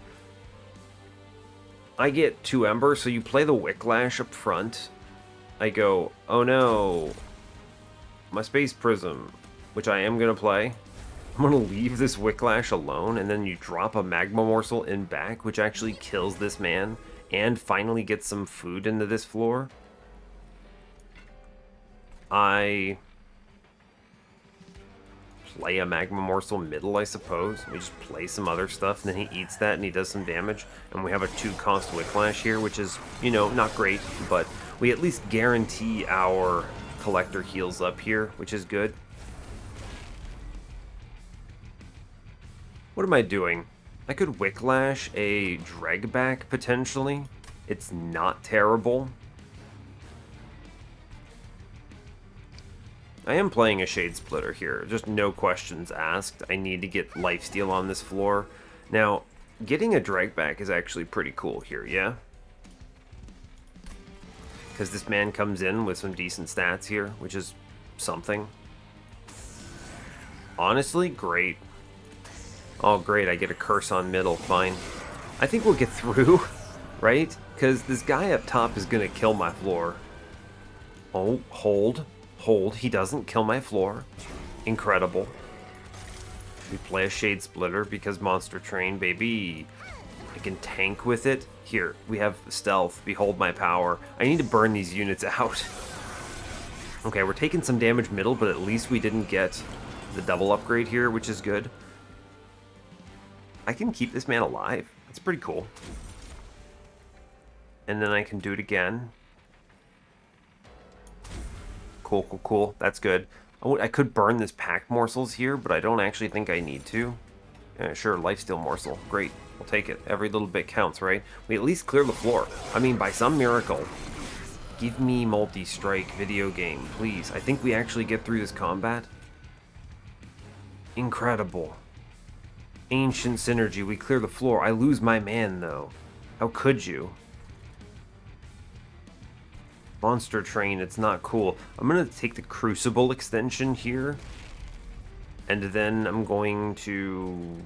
I get 2 Ember, so you play the Wicklash up front. I go, oh no, my Space Prism, which I am going to play. I'm going to leave this Wicklash alone, and then you drop a Magma Morsel in back, which actually kills this man, and finally gets some food into this floor. I play a Magma Morsel middle, I suppose. We just play some other stuff, and then he eats that, and he does some damage. And we have a 2-cost Wicklash here, which is, you know, not great, but we at least guarantee our collector heals up here, which is good. What am I doing? I could Wicklash a Dregback, potentially. It's not terrible. I am playing a Shade Splitter here, just no questions asked. I need to get lifesteal on this floor. Now, getting a Dregback is actually pretty cool here, yeah? Because this man comes in with some decent stats here, which is something. Honestly, great. Oh, great, I get a curse on middle, fine. I think we'll get through, right? Because this guy up top is going to kill my floor. Oh, hold. Hold, he doesn't kill my floor. Incredible. We play a Shade Splitter because Monster Train, baby. I can tank with it. Here, we have stealth. Behold my power. I need to burn these units out. Okay, we're taking some damage middle, but at least we didn't get the double upgrade here, which is good. I can keep this man alive. That's pretty cool. And then I can do it again. Cool, cool, cool. That's good. I could burn this pack morsels here, but I don't actually think I need to. Sure, lifesteal morsel. Great. We'll take it. Every little bit counts, right? We at least clear the floor. I mean, by some miracle. Give me multi-strike video game, please. I think we actually get through this combat. Incredible. Ancient synergy. We clear the floor. I lose my man, though. How could you? Monster Train, it's not cool. I'm going to take the Crucible extension here. And then I'm going to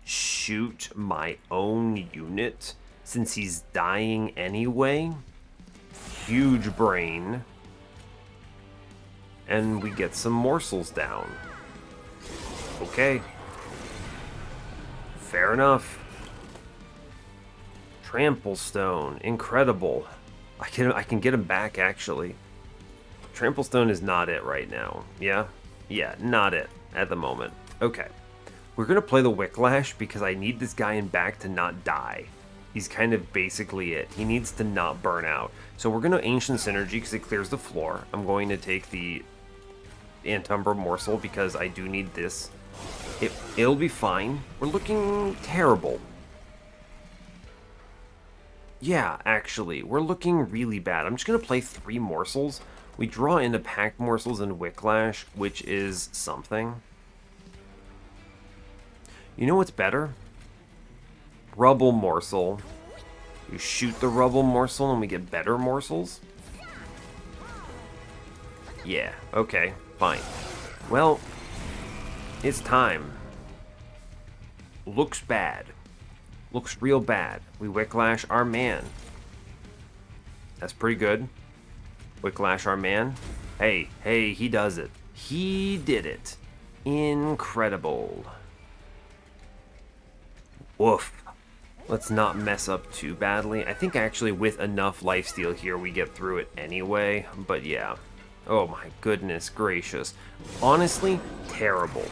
shoot my own unit since he's dying anyway. Huge brain. And we get some morsels down. Okay. Fair enough. Trample Stone. Incredible. I can get him back, actually. Trample Stone is not it right now. Yeah? Yeah, not it at the moment. Okay. We're going to play the Wicklash because I need this guy in back to not die. He's kind of basically it. He needs to not burn out. So we're going to Ancient Synergy because it clears the floor. I'm going to take the Antumbra Morsel because I do need this. It'll be fine. We're looking terrible. Yeah, actually, we're looking really bad. I'm just going to play 3 morsels. We draw into Packed Morsels and Wicklash, which is something. You know what's better? Rubble Morsel. You shoot the Rubble Morsel and we get better morsels? Yeah, okay, fine. Well, it's time. Looks bad. Looks real bad. We Wicklash our man. That's pretty good. Wicklash our man. Hey, he does it. He did it. Incredible. Woof. Let's not mess up too badly. I think actually with enough lifesteal here we get through it anyway. But yeah. Oh my goodness gracious. Honestly, terrible.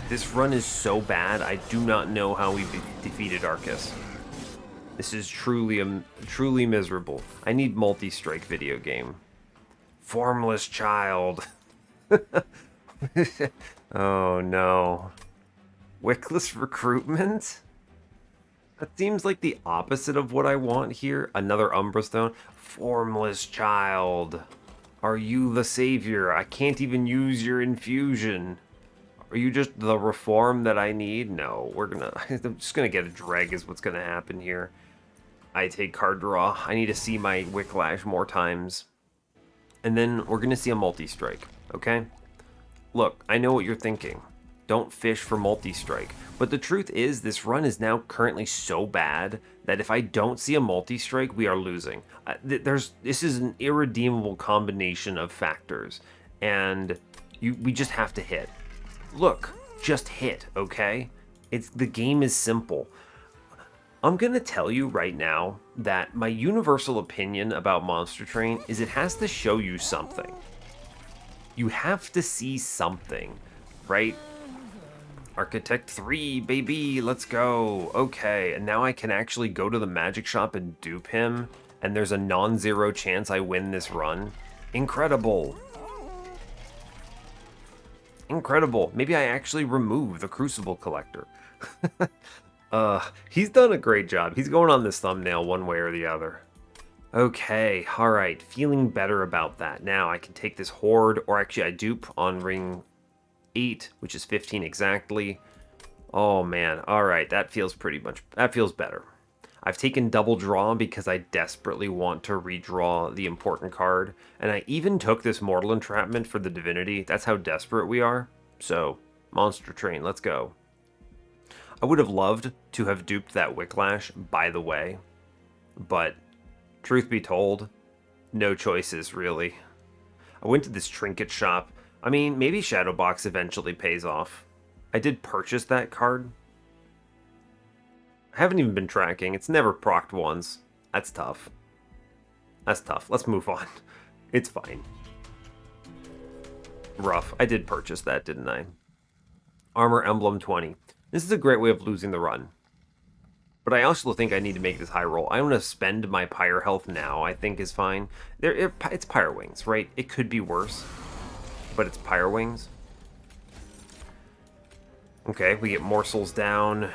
This run is so bad, I do not know how we defeated Arcus. This is truly miserable. I need multi-strike video game. Formless child. Oh no. Wickless recruitment? That seems like the opposite of what I want here. Another Umbra Stone. Formless child. Are you the savior? I can't even use your infusion. Are you just the reform that I need? No, I'm just gonna get a dreg is what's gonna happen here. I take card draw. I need to see my Wicklash more times. And then we're gonna see a multi-strike, okay? Look, I know what you're thinking. Don't fish for multi-strike. But the truth is, this run is now currently so bad that if I don't see a multi-strike, we are losing. This is an irredeemable combination of factors, and we just have to hit. Look, just hit, okay? The game is simple. I'm gonna tell you right now that my universal opinion about Monster Train is it has to show you something. You have to see something, right? Architect 3, baby, let's go. Okay, and now I can actually go to the magic shop and dupe him, and there's a non-zero chance I win this run. Incredible. Incredible. Maybe I actually remove the Crucible Collector. He's done a great job. He's going on this thumbnail one way or the other. Okay, alright, feeling better about that. Now I can take this Horde, or actually I dupe on ring 8, which is 15 exactly. Oh man, alright, that feels better. I've taken double draw because I desperately want to redraw the important card, and I even took this Mortal Entrapment for the Divinity. That's how desperate we are. So, Monster Train, let's go. I would have loved to have duped that Wicklash, by the way, but truth be told, no choices, really. I went to this trinket shop. I mean, maybe Shadowbox eventually pays off. I did purchase that card. I haven't even been tracking. It's never procced once. That's tough. That's tough. Let's move on. It's fine. Rough. I did purchase that, didn't I? Armor Emblem 20. This is a great way of losing the run. But I also think I need to make this high roll. I'm going to spend my Pyre health now, I think is fine. It's Pyre Wings, right? It could be worse, but it's Pyre Wings. Okay, we get Morsels down.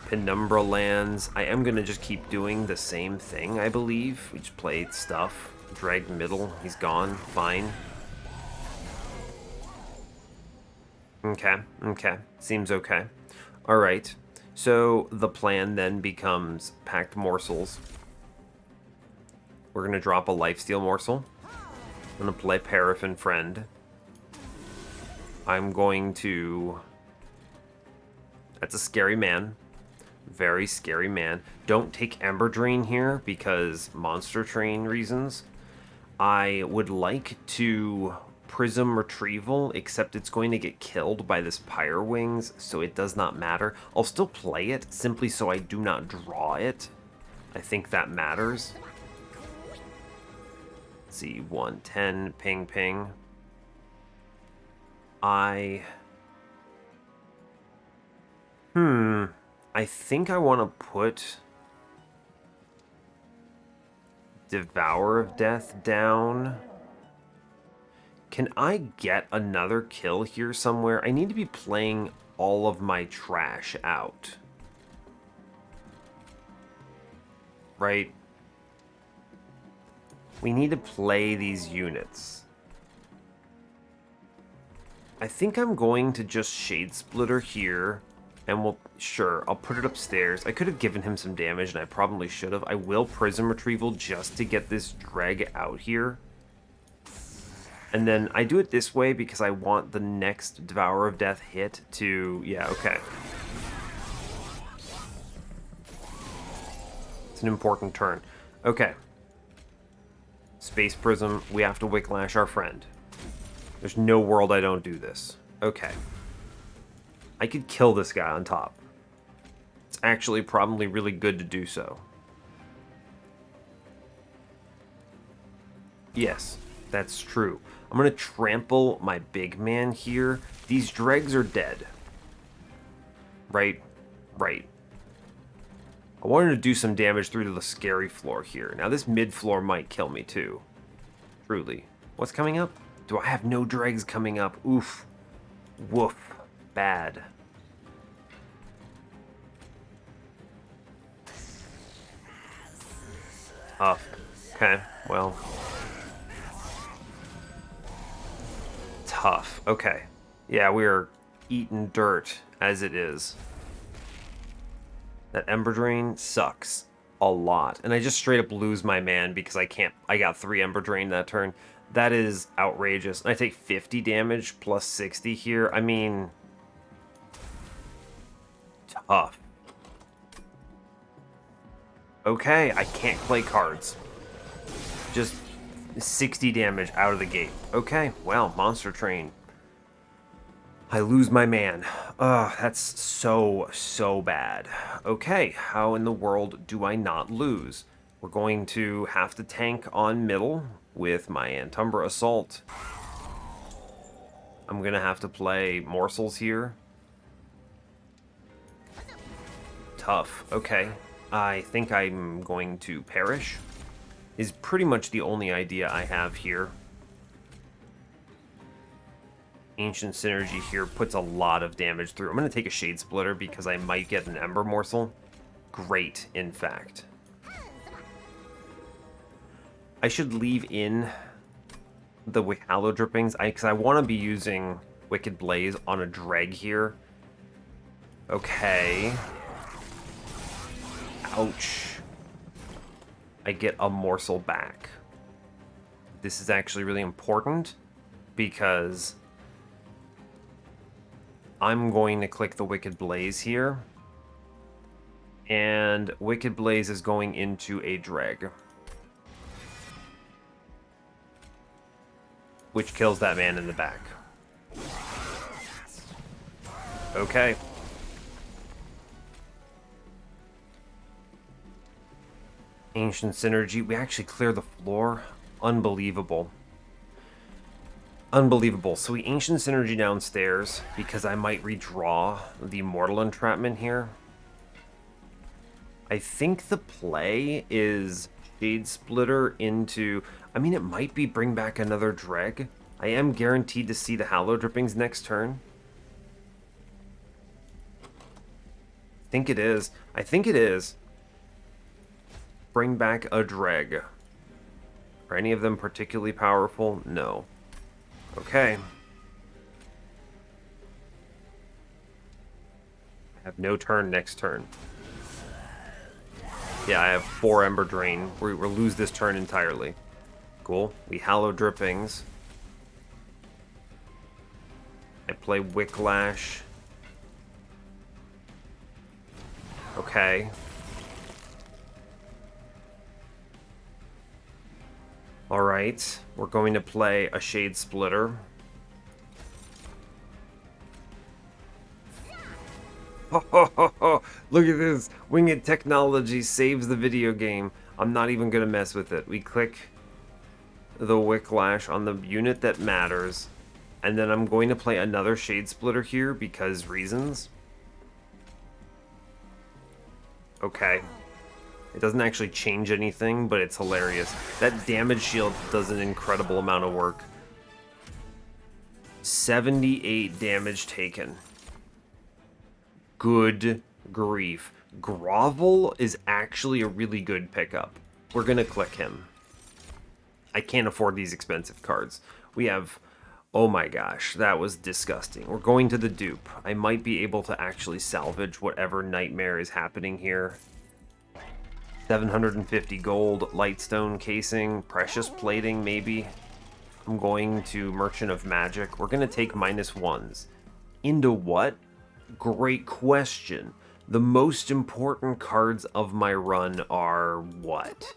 Penumbra lands. I am going to just keep doing the same thing, I believe. We just played stuff. Drag middle. He's gone. Fine. Okay, okay. Seems okay. Alright. So the plan then becomes Packed Morsels. We're going to drop a Lifesteal Morsel. I'm going to play Paraffin Friend. I'm going to... That's a scary man. Very scary man. Don't take Ember Drain here because Monster Train reasons. I would like to Prism Retrieval, except it's going to get killed by this Pyre Wings, so it does not matter. I'll still play it, simply so I do not draw it. I think that matters. Let's see, 110, ping, ping. I think I want to put Devour of Death down. Can I get another kill here somewhere? I need to be playing all of my trash out. Right? We need to play these units. I think I'm going to just Shade Splitter here. And sure, I'll put it upstairs. I could have given him some damage, and I probably should have. I will Prism Retrieval just to get this drag out here. And then I do it this way because I want the next Devour of Death hit to... Yeah, okay. It's an important turn. Okay. Space Prism, we have to Wicklash our friend. There's no world I don't do this. Okay. I could kill this guy on top. It's actually probably really good to do so. Yes, that's true. I'm going to trample my big man here. These dregs are dead. Right? Right. I wanted to do some damage through to the scary floor here. Now this mid floor might kill me too. Truly. What's coming up? Do I have no dregs coming up? Oof. Woof. Bad. Tough. Okay, well. Tough. Okay. Yeah, we're eating dirt as it is. That Ember Drain sucks a lot. And I just straight up lose my man because I got 3 Ember Drain that turn. That is outrageous. And I take 50 damage plus 60 here. I mean, tough. Okay, I can't play cards. Just 60 damage out of the gate. Okay, well, Monster Train. I lose my man. Ugh, that's so bad. Okay, how in the world do I not lose? We're going to have to tank on middle with my Umbra Assault. I'm going to have to play morsels here. Tough. Okay. I think I'm going to perish. Is pretty much the only idea I have here. Ancient Synergy here puts a lot of damage through. I'm going to take a Shade Splitter because I might get an Ember Morsel. Great, in fact. I should leave in the Hallow Drippings because I want to be using Wicked Blaze on a Dreg here. Okay. Ouch. I get a morsel back. This is actually really important because I'm going to click the Wicked Blaze here. And Wicked Blaze is going into a Dreg. Which kills that man in the back. Okay. Ancient Synergy. We actually clear the floor. Unbelievable. Unbelievable. So we Ancient Synergy downstairs because I might redraw the Mortal Entrapment here. I think the play is Shade Splitter into... I mean, it might be bring back another Dreg. I am guaranteed to see the Hallow Drippings next turn. I think it is. I think it is. Bring back a Dreg. Are any of them particularly powerful? No. Okay. I have no turn next turn. Yeah, I have 4 Ember Drain. We'll lose this turn entirely. Cool. We Hallow Drippings. I play Wicklash. Okay. Alright. We're going to play a Shade Splitter. Ho, ho, ho, ho. Look at this. Winged technology saves the video game. I'm not even going to mess with it. We click the Wicklash on the unit that matters. And then I'm going to play another Shade Splitter here because reasons. Okay. It doesn't actually change anything, but it's hilarious. That damage shield does an incredible amount of work. 78 damage taken. Good grief. Grovel is actually a really good pickup. We're going to click him. I can't afford these expensive cards. We have... Oh my gosh, that was disgusting. We're going to the dupe. I might be able to actually salvage whatever nightmare is happening here. 750 gold, lightstone casing, precious plating maybe. I'm going to Merchant of Magic. We're going to take -1s. Into what? Great question. The most important cards of my run are what?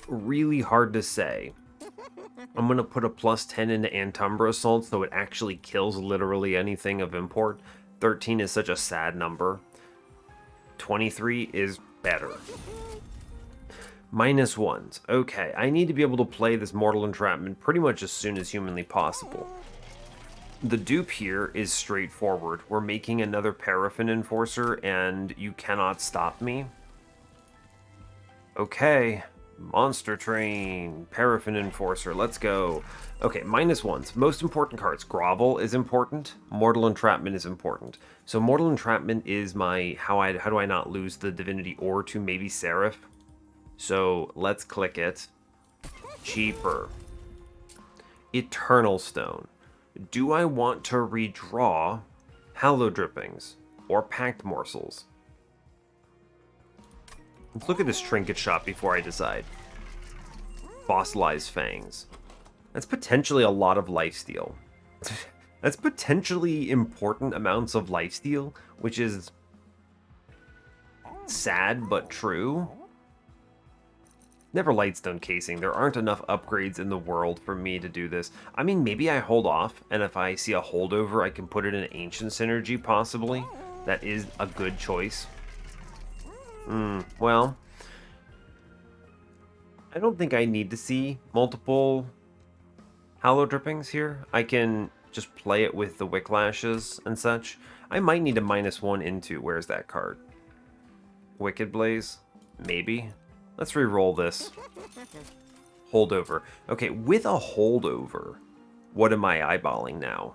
Really hard to say. I'm going to put a +10 into Umbra Assault so it actually kills literally anything of import. 13 is such a sad number. 23 is better. -1s. Okay, I need to be able to play this Mortal Entrapment pretty much as soon as humanly possible. The dupe here is straightforward. We're making another Paraffin Enforcer, and you cannot stop me. Okay, Monster Train, Paraffin Enforcer, let's go. Okay, -1s. Most important cards. Grovel is important. Mortal Entrapment is important. So Mortal Entrapment is my how do I not lose the Divinity or to maybe Seraph. So let's click it. Cheaper. Eternal Stone. Do I want to redraw Hallow Drippings or Packed Morsels? Let's look at this trinket shop before I decide. Fossilized Fangs. That's potentially a lot of lifesteal. That's potentially important amounts of lifesteal, which is sad but true. Never Lightstone Casing. There aren't enough upgrades in the world for me to do this. I mean, maybe I hold off, and if I see a holdover, I can put it in Ancient Synergy, possibly. That is a good choice. Well, I don't think I need to see multiple Hallow Drippings here. I can just play it with the Wicklashes and such. I might need a -1 into... Where's that card? Wicked Blaze? Maybe. Let's re-roll this. Holdover. Okay, with a holdover, what am I eyeballing now?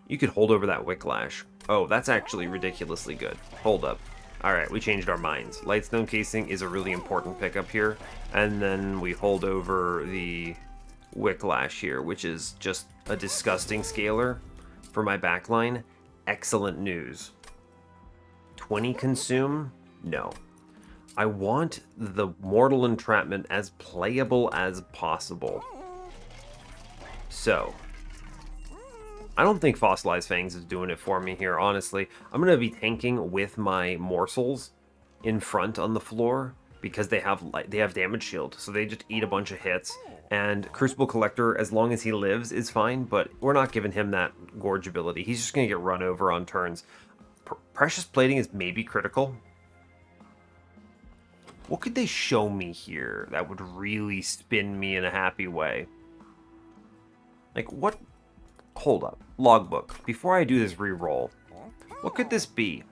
You could hold over that Wicklash. Oh, that's actually ridiculously good. Hold up. Alright, we changed our minds. Lightstone Casing is a really important pickup here. And then we hold over the Wicklash here, which is just a disgusting scaler for my backline. Excellent news. 20 consume? No. I want the Mortal Entrapment as playable as possible. So, I don't think Fossilized Fangs is doing it for me here, honestly. I'm going to be tanking with my morsels in front on the floor because they have damage shield, so they just eat a bunch of hits. And Crucible Collector, as long as he lives, is fine, but we're not giving him that Gorge ability. He's just going to get run over on turns. Precious Plating is maybe critical. What could they show me here that would really spin me in a happy way? Like, what? Hold up. Logbook. Before I do this re-roll, what could this be?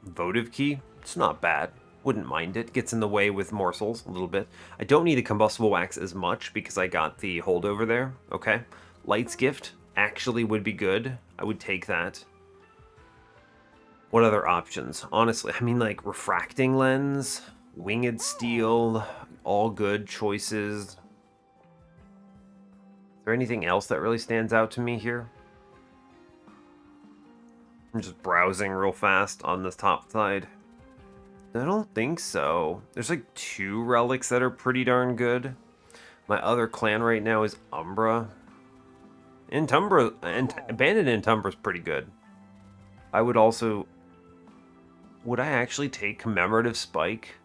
Votive Key? It's not bad. Wouldn't mind it. Gets in the way with morsels a little bit. I don't need a Combustible Wax as much because I got the holdover there. Okay. Light's Gift actually would be good. I would take that. What other options? Honestly, I mean, like, Refracting Lens, Winged Steel, all good choices. Is there anything else that really stands out to me here? I'm just browsing real fast on this top side. I don't think so. There's like 2 relics that are pretty darn good. My other clan right now is Umbra. Abandoned Entumbra is pretty good. I would also... Would I actually take Commemorative Spike?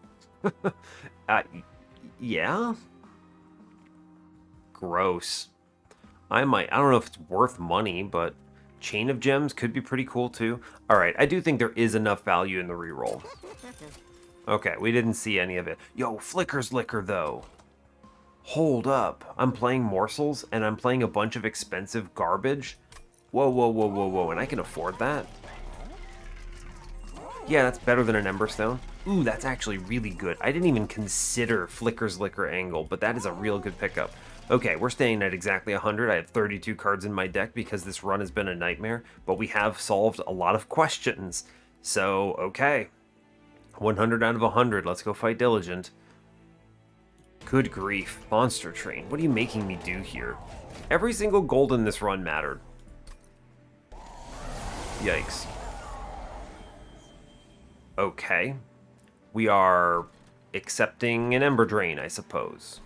Yeah? Gross. I might. I don't know if it's worth money, but Chain of Gems could be pretty cool too. Alright, I do think there is enough value in the reroll. Okay, we didn't see any of it. Yo, Flicker's Liquor though. Hold up. I'm playing Morsels and I'm playing a bunch of expensive garbage. Whoa, whoa, whoa, whoa, whoa, and I can afford that? Yeah, that's better than an Emberstone. Ooh, that's actually really good. I didn't even consider Flicker's Liquor angle, but that is a real good pickup. Okay, we're staying at exactly 100. I have 32 cards in my deck because this run has been a nightmare, but we have solved a lot of questions. So, okay. 100 out of 100. Let's go fight Diligent. Good grief. Monster Train. What are you making me do here? Every single gold in this run mattered. Yikes. Okay. We are accepting an Ember Drain, I suppose.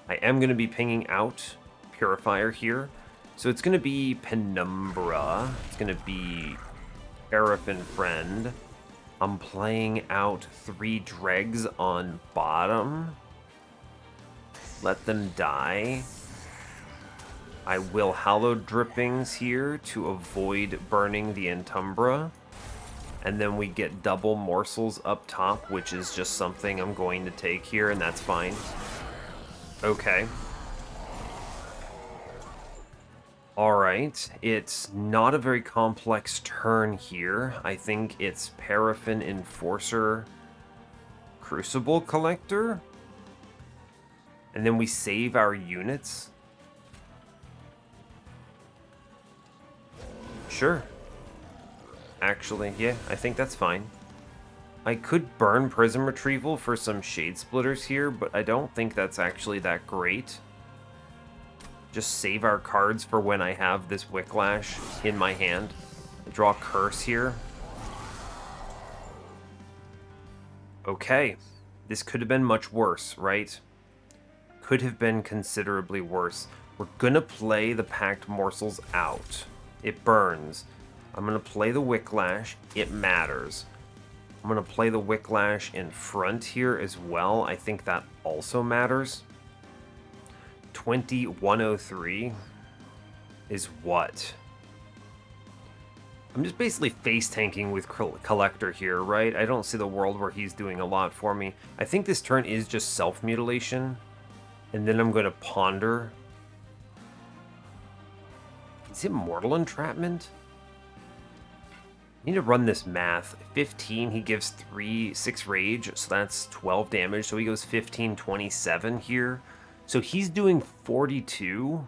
I am going to be pinging out Purifier here. So it's going to be Penumbra. It's going to be Seraph Friend. I'm playing out 3 Dregs on bottom. Let them die. I will Hallowed Drippings here to avoid burning the Entumbra. And then we get double morsels up top, which is just something I'm going to take here, and that's fine. Okay. Alright, it's not a very complex turn here. I think it's Paraffin Enforcer, Crucible Collector. And then we save our units. Sure. Actually, yeah, I think that's fine. I could burn Prism Retrieval for some Shade Splitters here, but I don't think that's actually that great. Just save our cards for when I have this Wicklash in my hand. I draw Curse here. Okay. This could have been much worse, right? Could have been considerably worse. We're gonna play the Packed Morsels out. It burns. I'm gonna play the Wicklash. It matters. I'm gonna play the Wicklash in front here as well. I think that also matters. 2103 is what? I'm just basically face tanking with Collector here, right? I don't see the world where he's doing a lot for me. I think this turn is just self-mutilation. And then I'm going to ponder. Is it Mortal Entrapment? I need to run this math. 15, he gives 6 rage, so that's 12 damage. So he goes 15, 27 here. So he's doing 42.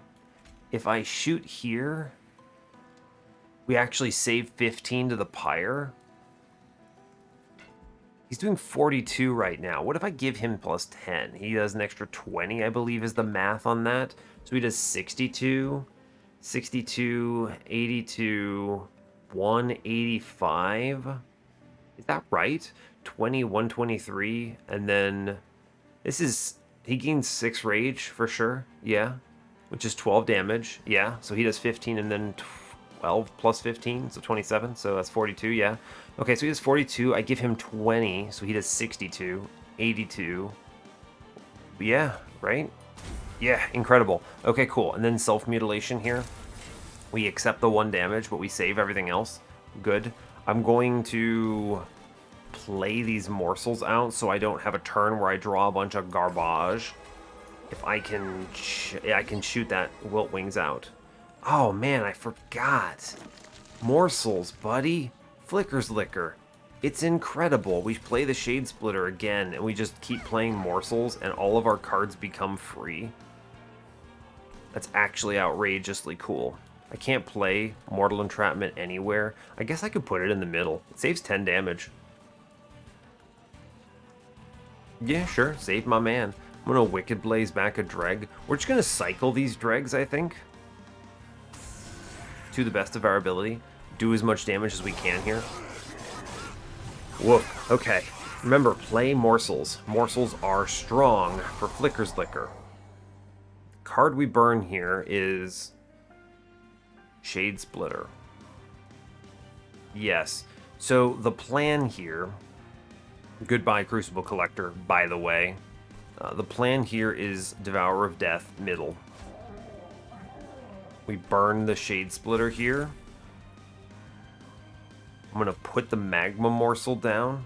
If I shoot here, we actually save 15 to the Pyre. He's doing 42 right now. What if I give him plus 10? He does an extra 20, I believe, is the math on that. So he does 62, 62, 82, 185. Is that right? 20, 123, and then this is... He gains 6 rage for sure, yeah. Which is 12 damage, yeah. So he does 15 and then 12 plus 15, so 27, so that's 42, yeah. Okay, so he does 42, I give him 20, so he does 62, 82. Yeah, right? Yeah, incredible. Okay, cool. And then self-mutilation here. We accept the 1 damage, but we save everything else. Good. I'm going to play these morsels out so I don't have a turn where I draw a bunch of garbage. If I can, I can shoot that Wilt Wings out. Oh man, I forgot. Morsels, buddy. Flicker's Liquor. It's incredible. We play the Shade Splitter again, and we just keep playing morsels, and all of our cards become free. That's actually outrageously cool. I can't play Mortal Entrapment anywhere. I guess I could put it in the middle. It saves 10 damage. Yeah, sure. Save my man. I'm going to Wicked Blaze back a Dreg. We're just going to cycle these Dregs, I think. To the best of our ability. Do as much damage as we can here. Whoa. Okay. Remember, play Morsels. Morsels are strong for Flicker's Liquor. Card we burn here is Shade Splitter. Yes. So the plan here... Goodbye, Crucible Collector, by the way. The plan here is Devourer of Death, middle. We burn the Shade Splitter here. I'm going to put the Magma Morsel down.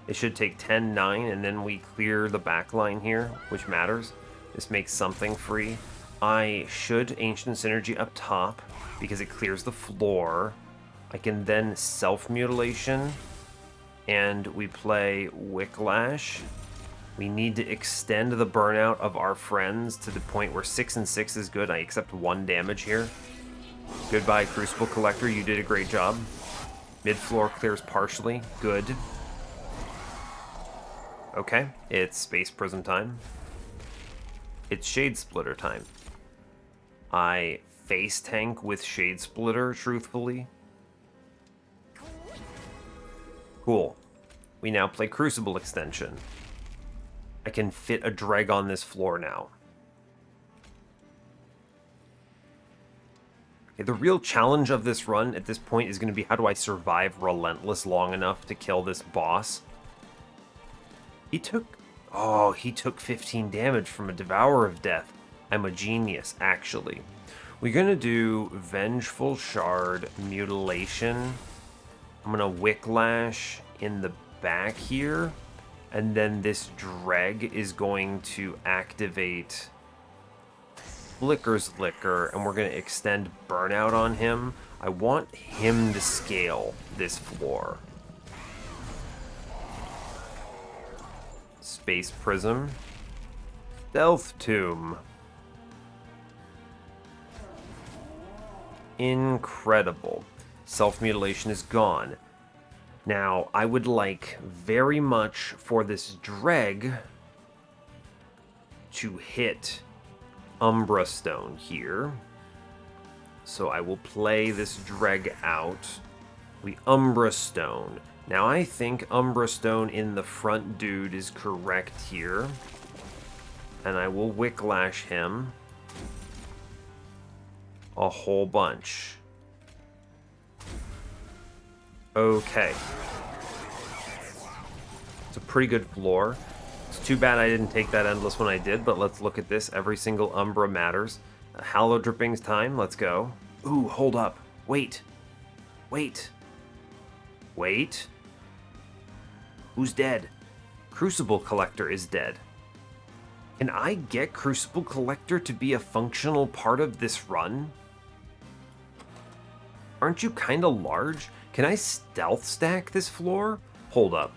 It should take 10, 9, and then we clear the back line here, which matters. This makes something free. I should Ancient Synergy up top, because it clears the floor. I can then Self-Mutilation, and we play Wicklash. We need to extend the burnout of our friends to the point where 6 and 6 is good. I accept 1 damage here. Goodbye, Crucible Collector. You did a great job. Mid-floor clears partially. Good. Okay, it's Space Prism time. It's Shade Splitter time. I face tank with Shade Splitter, truthfully. Cool. We now play Crucible Extension. I can fit a Dreg on this floor now. Okay, the real challenge of this run at this point is going to be how do I survive Relentless long enough to kill this boss. He took 15 damage from a Devourer of Death. I'm a genius, actually. We're going to do Vengeful Shard, Mutilation. I'm going to Wicklash in the back here. And then this Dreg is going to activate Flicker's Liquor, and we're going to extend Burnout on him. I want him to scale this floor. Space Prism. Stealth Tomb. Incredible. Self-mutilation is gone. Now, I would like very much for this Dreg to hit Umbra Stone here. So I will play this Dreg out. We Umbra Stone. Now I think Umbra Stone in the front dude is correct here. And I will Wicklash him a whole bunch. Okay. It's a pretty good floor. It's too bad I didn't take that Endless when I did, but let's look at this. Every single Umbra matters. Hallow Drippings time, let's go. Ooh, hold up. Wait. Wait. Wait. Who's dead? Crucible Collector is dead. Can I get Crucible Collector to be a functional part of this run? Aren't you kind of large? Can I stealth stack this floor? Hold up.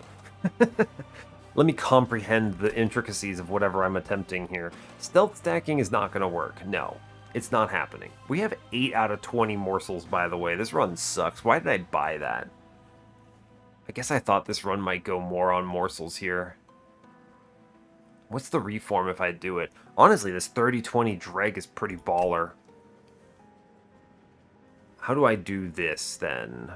Let me comprehend the intricacies of whatever I'm attempting here. Stealth stacking is not going to work. No, it's not happening. We have 8 out of 20 morsels, by the way. This run sucks. Why did I buy that? I guess I thought this run might go more on morsels here. What's the reform if I do it? Honestly, this 30-20 Dreg is pretty baller. How do I do this, then?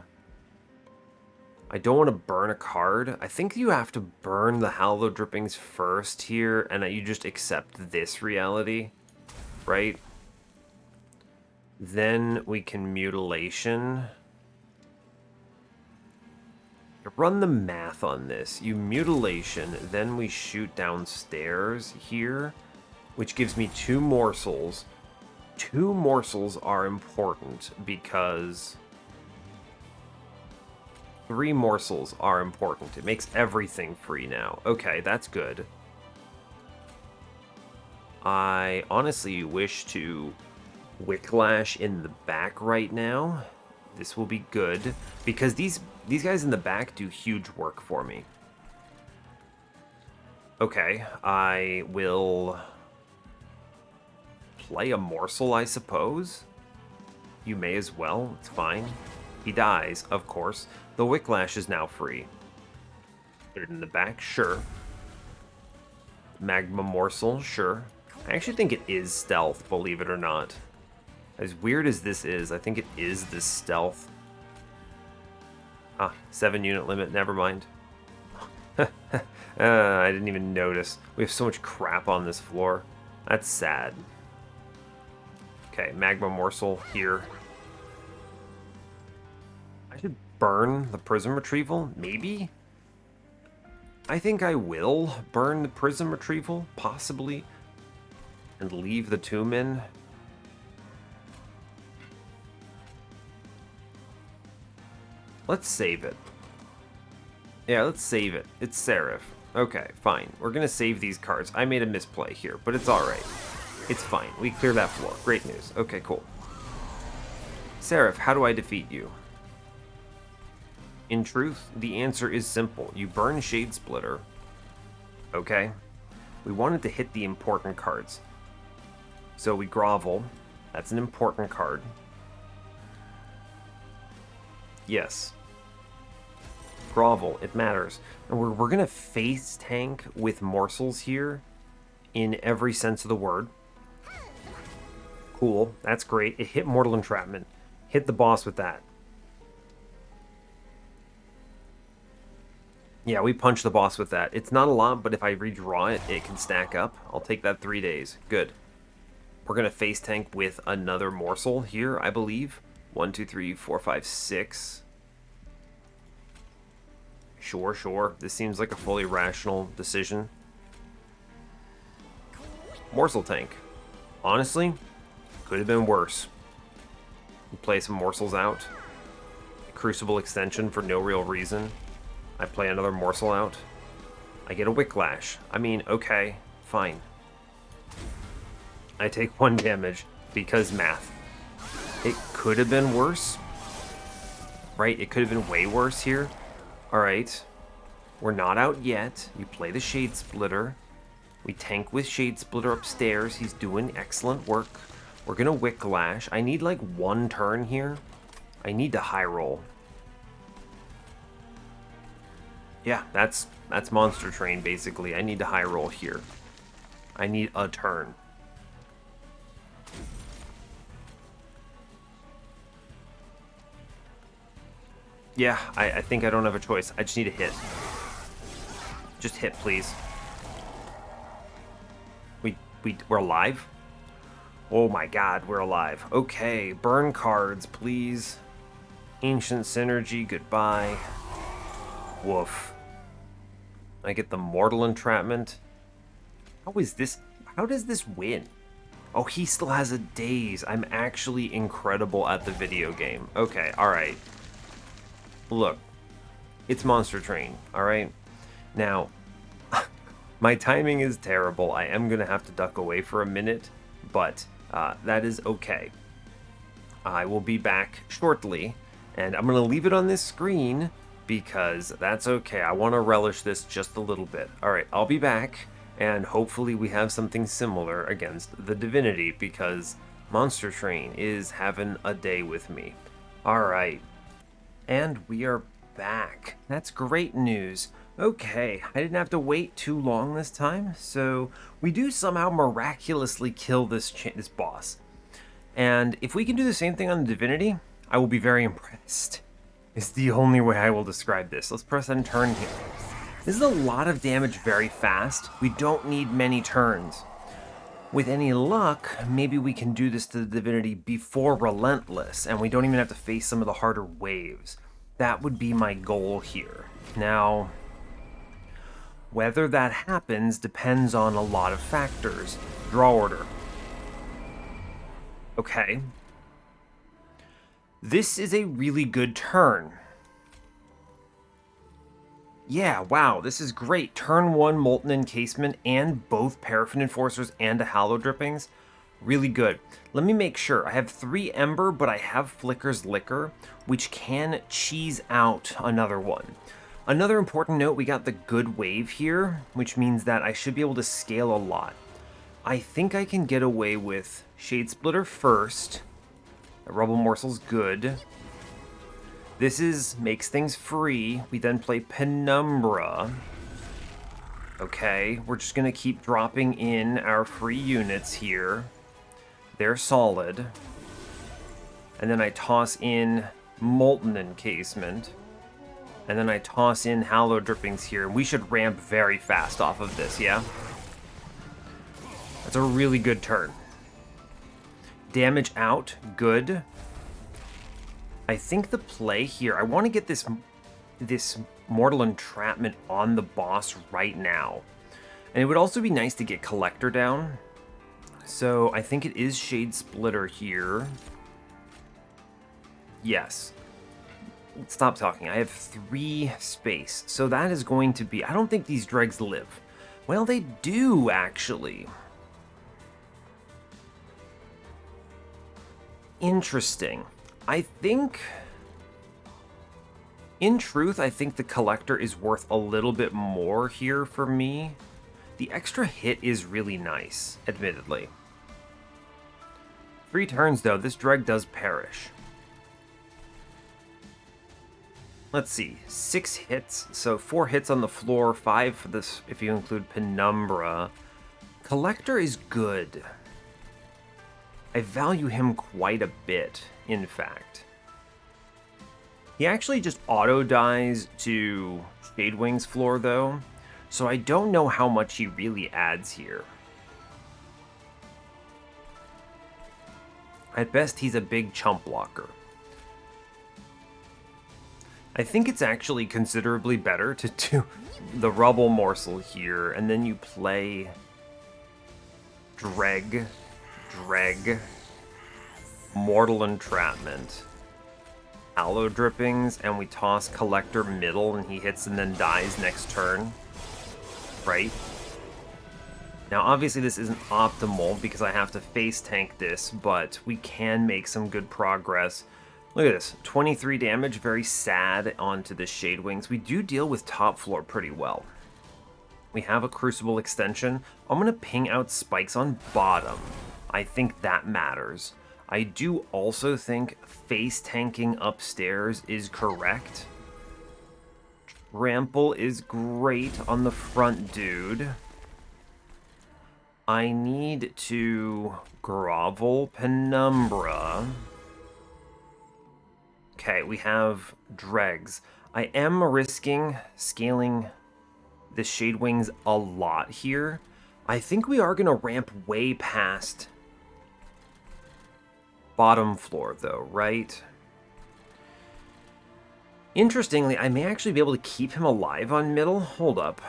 I don't want to burn a card. I think you have to burn the Hallow Drippings first here, and that you just accept this reality, right? Then we can Mutilation. Run the math on this. You Mutilation, then we shoot downstairs here, which gives me 2 morsels. 2 morsels are important because 3 morsels are important. It makes everything free now. Okay, that's good. I honestly wish to Wicklash in the back right now. This will be good because these guys in the back do huge work for me. Okay, I will play a morsel, I suppose. You may as well, it's fine. He dies, of course. The Wicklash is now free. Put it in the back, sure. Magma Morsel, sure. I actually think it is stealth, believe it or not. As weird as this is, I think it is this stealth. Ah, 7 unit limit, never mind. I didn't even notice. We have so much crap on this floor. That's sad. Okay, Magma Morsel here. I should burn the Prism Retrieval, maybe? I think I will burn the Prism Retrieval, possibly, and leave the tomb in. Let's save it. Yeah, let's save it. It's Seraph. Okay, fine. We're gonna save these cards. I made a misplay here, but it's alright. It's fine. We clear that floor. Great news. Okay, cool. Seraph, how do I defeat you? In truth, the answer is simple. You burn Shade Splitter. Okay? We wanted to hit the important cards. So we grovel. That's an important card. Yes. Grovel, it matters. And we're going to face tank with morsels here in every sense of the word. Cool, that's great. It hit Mortal Entrapment. Hit the boss with that. Yeah, we punched the boss with that. It's not a lot, but if I redraw it, it can stack up. I'll take that 3 days. Good. We're going to face tank with another morsel here, I believe. 1, 2, 3, 4, 5, 6. Sure, sure. This seems like a fully rational decision. Morsel tank. Honestly, could have been worse. We play some morsels out. Crucible extension for no real reason. I play another morsel out. I get a Wicklash. I mean, okay, fine. I take 1 damage because math. It could have been worse. Right? It could have been way worse here. Alright. We're not out yet. You play the Shade Splitter. We tank with Shade Splitter upstairs. He's doing excellent work. We're gonna Wicklash. I need like 1 turn here. I need to high roll. Yeah, that's Monster Train, basically. I need to high roll here. I need a turn. Yeah, I think I don't have a choice. I just need a hit. Just hit, please. We're alive? Oh my god, we're alive. Okay, burn cards, please. Ancient Synergy, goodbye. Woof. I get the Mortal Entrapment. How does this win? Oh, he still has a daze. I'm actually incredible at the video game. Okay, alright. Look, it's Monster Train, alright? Now, my timing is terrible. I am going to have to duck away for a minute, but that is okay. I will be back shortly, and I'm going to leave it on this screen because that's okay. I want to relish this just a little bit. Alright, I'll be back, and hopefully we have something similar against the Divinity because Monster Train is having a day with me. Alright, and we are back. That's great news. Okay, I didn't have to wait too long this time, so we do somehow miraculously kill this boss. And if we can do the same thing on the Divinity, I will be very impressed. It's the only way I will describe this. Let's press and turn here. This is a lot of damage very fast. We don't need many turns. With any luck, maybe we can do this to the Divinity before Relentless, and we don't even have to face some of the harder waves. That would be my goal here. Now, whether that happens depends on a lot of factors. Draw order. Okay. This is a really good turn. Yeah, wow, this is great. Turn 1 Molten Encasement and both Paraffin Enforcers and a Hallow Drippings. Really good. Let me make sure. I have 3 Ember, but I have Flicker's Liquor, which can cheese out another one. Another important note, we got the good wave here, which means that I should be able to scale a lot. I think I can get away with Shade Splitter first. Rubble Morsel's good. This makes things free. We then play Penumbra. Okay, we're just gonna keep dropping in our free units here. They're solid. And then I toss in Molten Encasement. And then I toss in Hallow Drippings here. And we should ramp very fast off of this, yeah? That's a really good turn. Damage out, good. I think the play here, I want to get this Mortal Entrapment on the boss right now. And it would also be nice to get Collector down. So I think it is Shade Splitter here. Yes. Stop talking. I have 3 space. So that is going to be... I don't think these dregs live. Well, they do, actually. Interesting. I think... In truth, I think the Collector is worth a little bit more here for me. The extra hit is really nice, admittedly. 3 turns, though. This dreg does perish. Let's see, 6 hits, so 4 hits on the floor, 5 for this if you include Penumbra. Collector is good. I value him quite a bit, in fact. He actually just auto-dies to Shadewing's floor, though, so I don't know how much he really adds here. At best, he's a big chump blocker. I think it's actually considerably better to do the Rubble Morsel here, and then you play Dreg, Mortal Entrapment, Hallow Drippings, and we toss Collector middle, and he hits and then dies next turn, right? Now, obviously this isn't optimal because I have to face tank this, but we can make some good progress. Look at this, 23 damage, very sad onto the Shadewings. We do deal with top floor pretty well. We have a Crucible extension. I'm going to ping out spikes on bottom. I think that matters. I do also think face tanking upstairs is correct. Rample is great on the front dude. I need to grovel Penumbra. Okay, we have dregs. I am risking scaling the Shade Wings a lot here. I think we are going to ramp way past bottom floor, though, right? Interestingly, I may actually be able to keep him alive on middle. Hold up.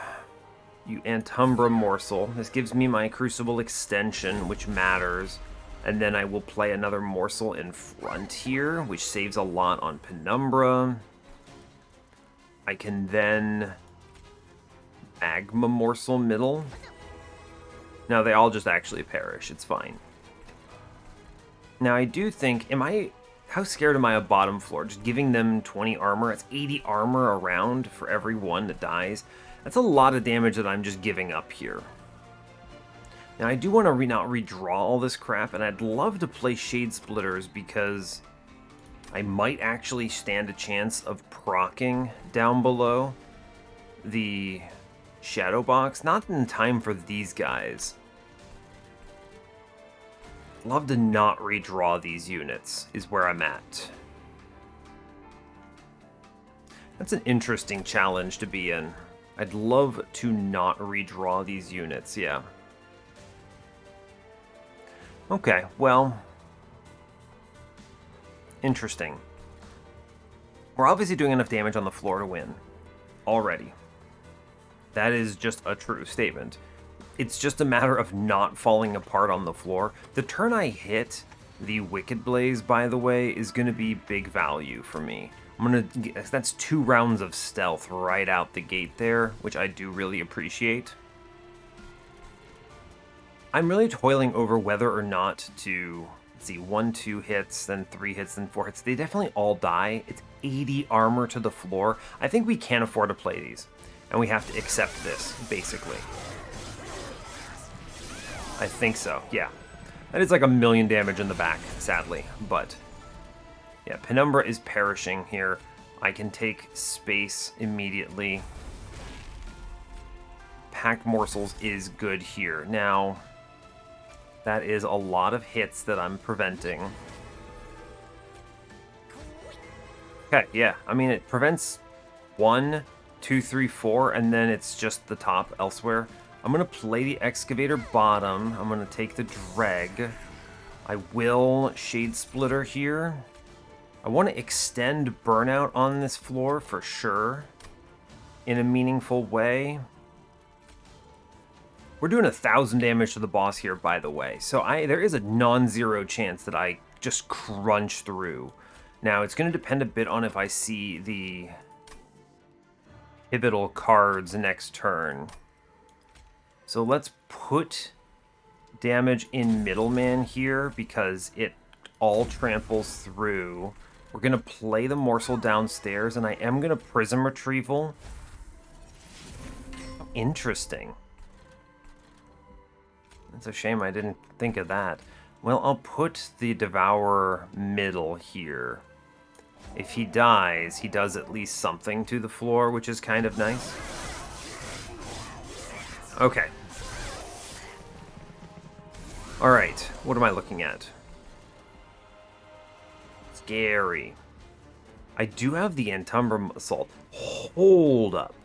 You Antumbra morsel. This gives me my Crucible extension, which matters. And then I will play another morsel in front here, which saves a lot on Penumbra. I can then Magma morsel middle. Now they all just actually perish. It's fine. Now I do think, how scared am I of bottom floor? Just giving them 20 armor. It's 80 armor around for every one that dies. That's a lot of damage that I'm just giving up here. Now I do want to not redraw all this crap, and I'd love to play Shade Splitters because I might actually stand a chance of proccing down below the Shadow Box. Not in time for these guys. Love to not redraw these units, is where I'm at. That's an interesting challenge to be in. I'd love to not redraw these units, yeah. Okay, well, interesting. We're obviously doing enough damage on the floor to win. Already. That is just a true statement. It's just a matter of not falling apart on the floor. The turn I hit the Wicked Blaze, by the way, is going to be big value for me. That's 2 rounds of stealth right out the gate there, which I do really appreciate. I'm really toiling over whether or not to, let's see, 1, 2 hits, then 3 hits, then 4 hits. They definitely all die. It's 80 armor to the floor. I think we can't afford to play these, and we have to accept this, basically. I think so, yeah. That is like 1,000,000 damage in the back, sadly, but yeah, Penumbra is perishing here. I can take space immediately. Packed Morsels is good here. Now, that is a lot of hits that I'm preventing. Okay, yeah, I mean, it prevents 1, 2, 3, 4, and then it's just the top elsewhere. I'm going to play the Excavator bottom. I'm going to take the Dreg. I will Shade Splitter here. I want to extend Burnout on this floor for sure, in a meaningful way. We're doing 1,000 damage to the boss here, by the way. So there is a non-zero chance that I just crunch through. Now, it's going to depend a bit on if I see the pivotal cards next turn. So let's put damage in Middleman here because it all tramples through. We're going to play the morsel downstairs, and I am going to Prism Retrieval. Interesting. It's a shame I didn't think of that. Well, I'll put the Devourer middle here. If he dies, he does at least something to the floor, which is kind of nice. Okay. Alright, what am I looking at? Scary. I do have the Antumbra Assault. Hold up.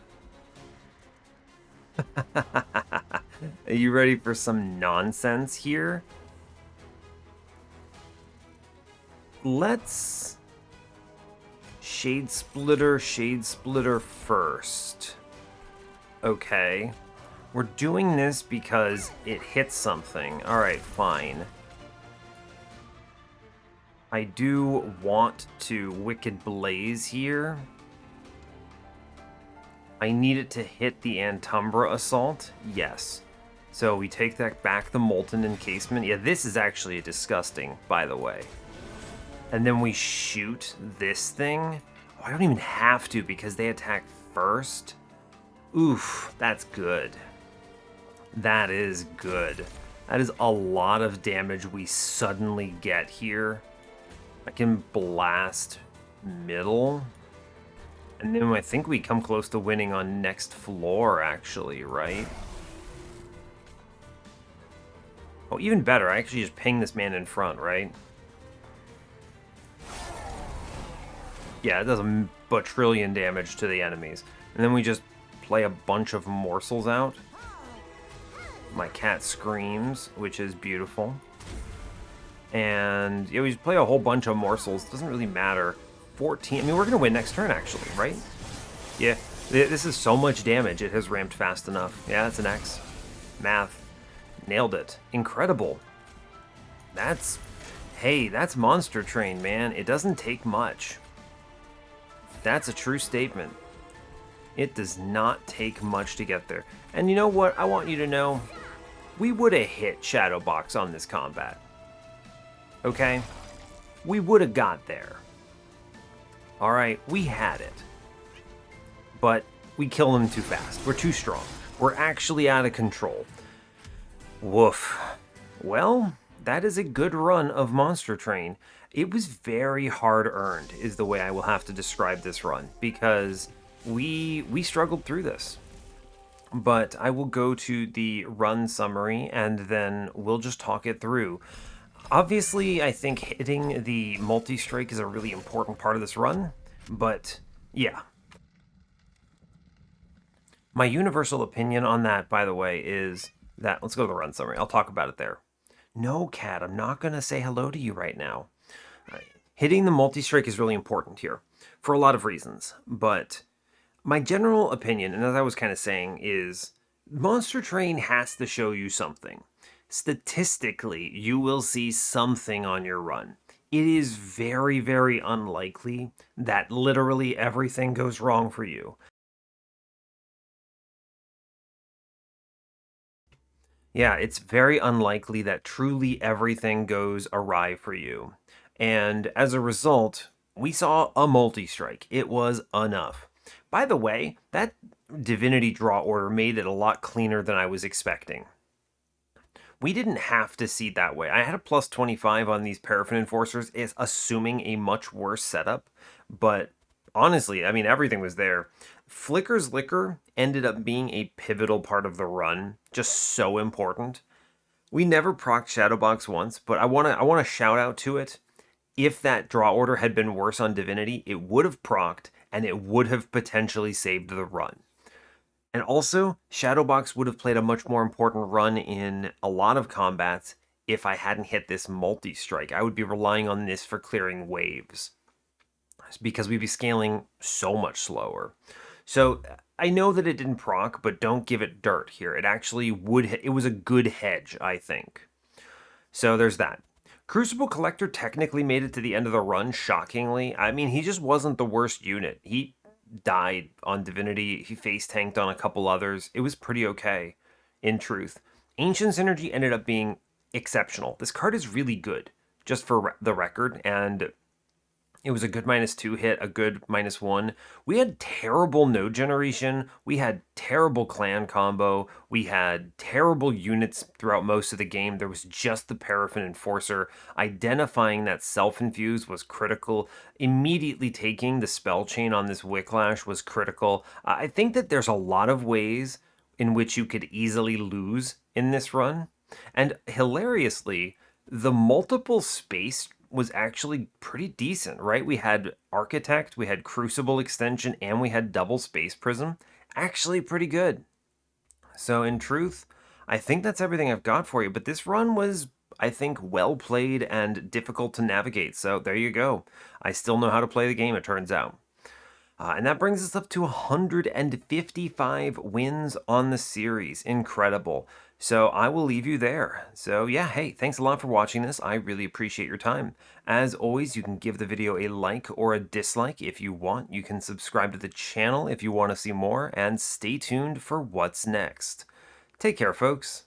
Are you ready for some nonsense here? Let's Shade Splitter first. Okay. We're doing this because it hits something. Alright, fine. I do want to Wicked Blaze here. I need it to hit the Antumbra Assault. Yes. So we take that back, the Molten Encasement. Yeah, this is actually disgusting, by the way. And then we shoot this thing. Oh, I don't even have to because they attack first. Oof, that's good. That is good. That is a lot of damage we suddenly get here. I can blast middle. And then I think we come close to winning on next floor, actually, right? Oh, even better, I actually just ping this man in front, right? Yeah, it does a bajillion damage to the enemies. And then we just play a bunch of morsels out. My cat screams, which is beautiful. And yeah, we just play a whole bunch of morsels. Doesn't really matter. 14. I mean, we're going to win next turn, actually, right? Yeah, this is so much damage. It has ramped fast enough. Yeah, that's an X. Math. Nailed it. Incredible. That's... Hey, that's Monster Train, man. It doesn't take much. That's a true statement. It does not take much to get there. And you know what? I want you to know, we would have hit Shadowbox on this combat. Okay? We would have got there. Alright, we had it. But we kill them too fast. We're too strong. We're actually out of control. Woof. Well, that is a good run of Monster Train. It was very hard earned, is the way I will have to describe this run, because we struggled through this. But I will go to the run summary and then we'll just talk it through. Obviously, I think hitting the multi-strike is a really important part of this run, but yeah. My universal opinion on that, by the way, is that, let's go to the run summary. I'll talk about it there. No, Cat, I'm not going to say hello to you right now. Hitting the multi-strike is really important here for a lot of reasons, but my general opinion, and as I was kind of saying, is Monster Train has to show you something. Statistically, you will see something on your run. It is very, very unlikely that literally everything goes wrong for you. Yeah, it's very unlikely that truly everything goes awry for you. And as a result, we saw a multi-strike. It was enough. By the way, that Divinity draw order made it a lot cleaner than I was expecting. We didn't have to seed that way. I had a plus 25 on these Paraffin Enforcers, is assuming a much worse setup, but honestly, I mean, everything was there. Flicker's Liquor ended up being a pivotal part of the run, just so important. We never procced Shadowbox once, but I want to shout out to it. If that draw order had been worse on Divinity, it would have procced, and it would have potentially saved the run. And also, Shadowbox would have played a much more important run in a lot of combats if I hadn't hit this multi-strike. I would be relying on this for clearing waves, because we'd be scaling so much slower. So I know that it didn't proc, but don't give it dirt here. It actually would, it was a good hedge, I think. So there's that. Crucible Collector technically made it to the end of the run, shockingly. I mean, he just wasn't the worst unit. He died on Divinity. He face tanked on a couple others. It was pretty okay, in truth. Ancient's Energy ended up being exceptional. This card is really good, just for the record, and it was a good -2 hit, a good -1. We had terrible node generation. We had terrible clan combo. We had terrible units throughout most of the game. There was just the Paraffin Enforcer. Identifying that self-infuse was critical. Immediately taking the spell chain on this Wicklash was critical. I think that there's a lot of ways in which you could easily lose in this run. And hilariously, the multiple space was actually pretty decent, right? We had Architect, we had Crucible Extension, and we had Double Space Prism. Actually pretty good. So in truth, I think that's everything I've got for you, but this run was, I think, well played and difficult to navigate, so there you go. I still know how to play the game, it turns out. And that brings us up to 155 wins on the series. Incredible. So I will leave you there. So yeah, hey, thanks a lot for watching this. I really appreciate your time. As always, you can give the video a like or a dislike if you want. You can subscribe to the channel if you want to see more, and stay tuned for what's next. Take care, folks.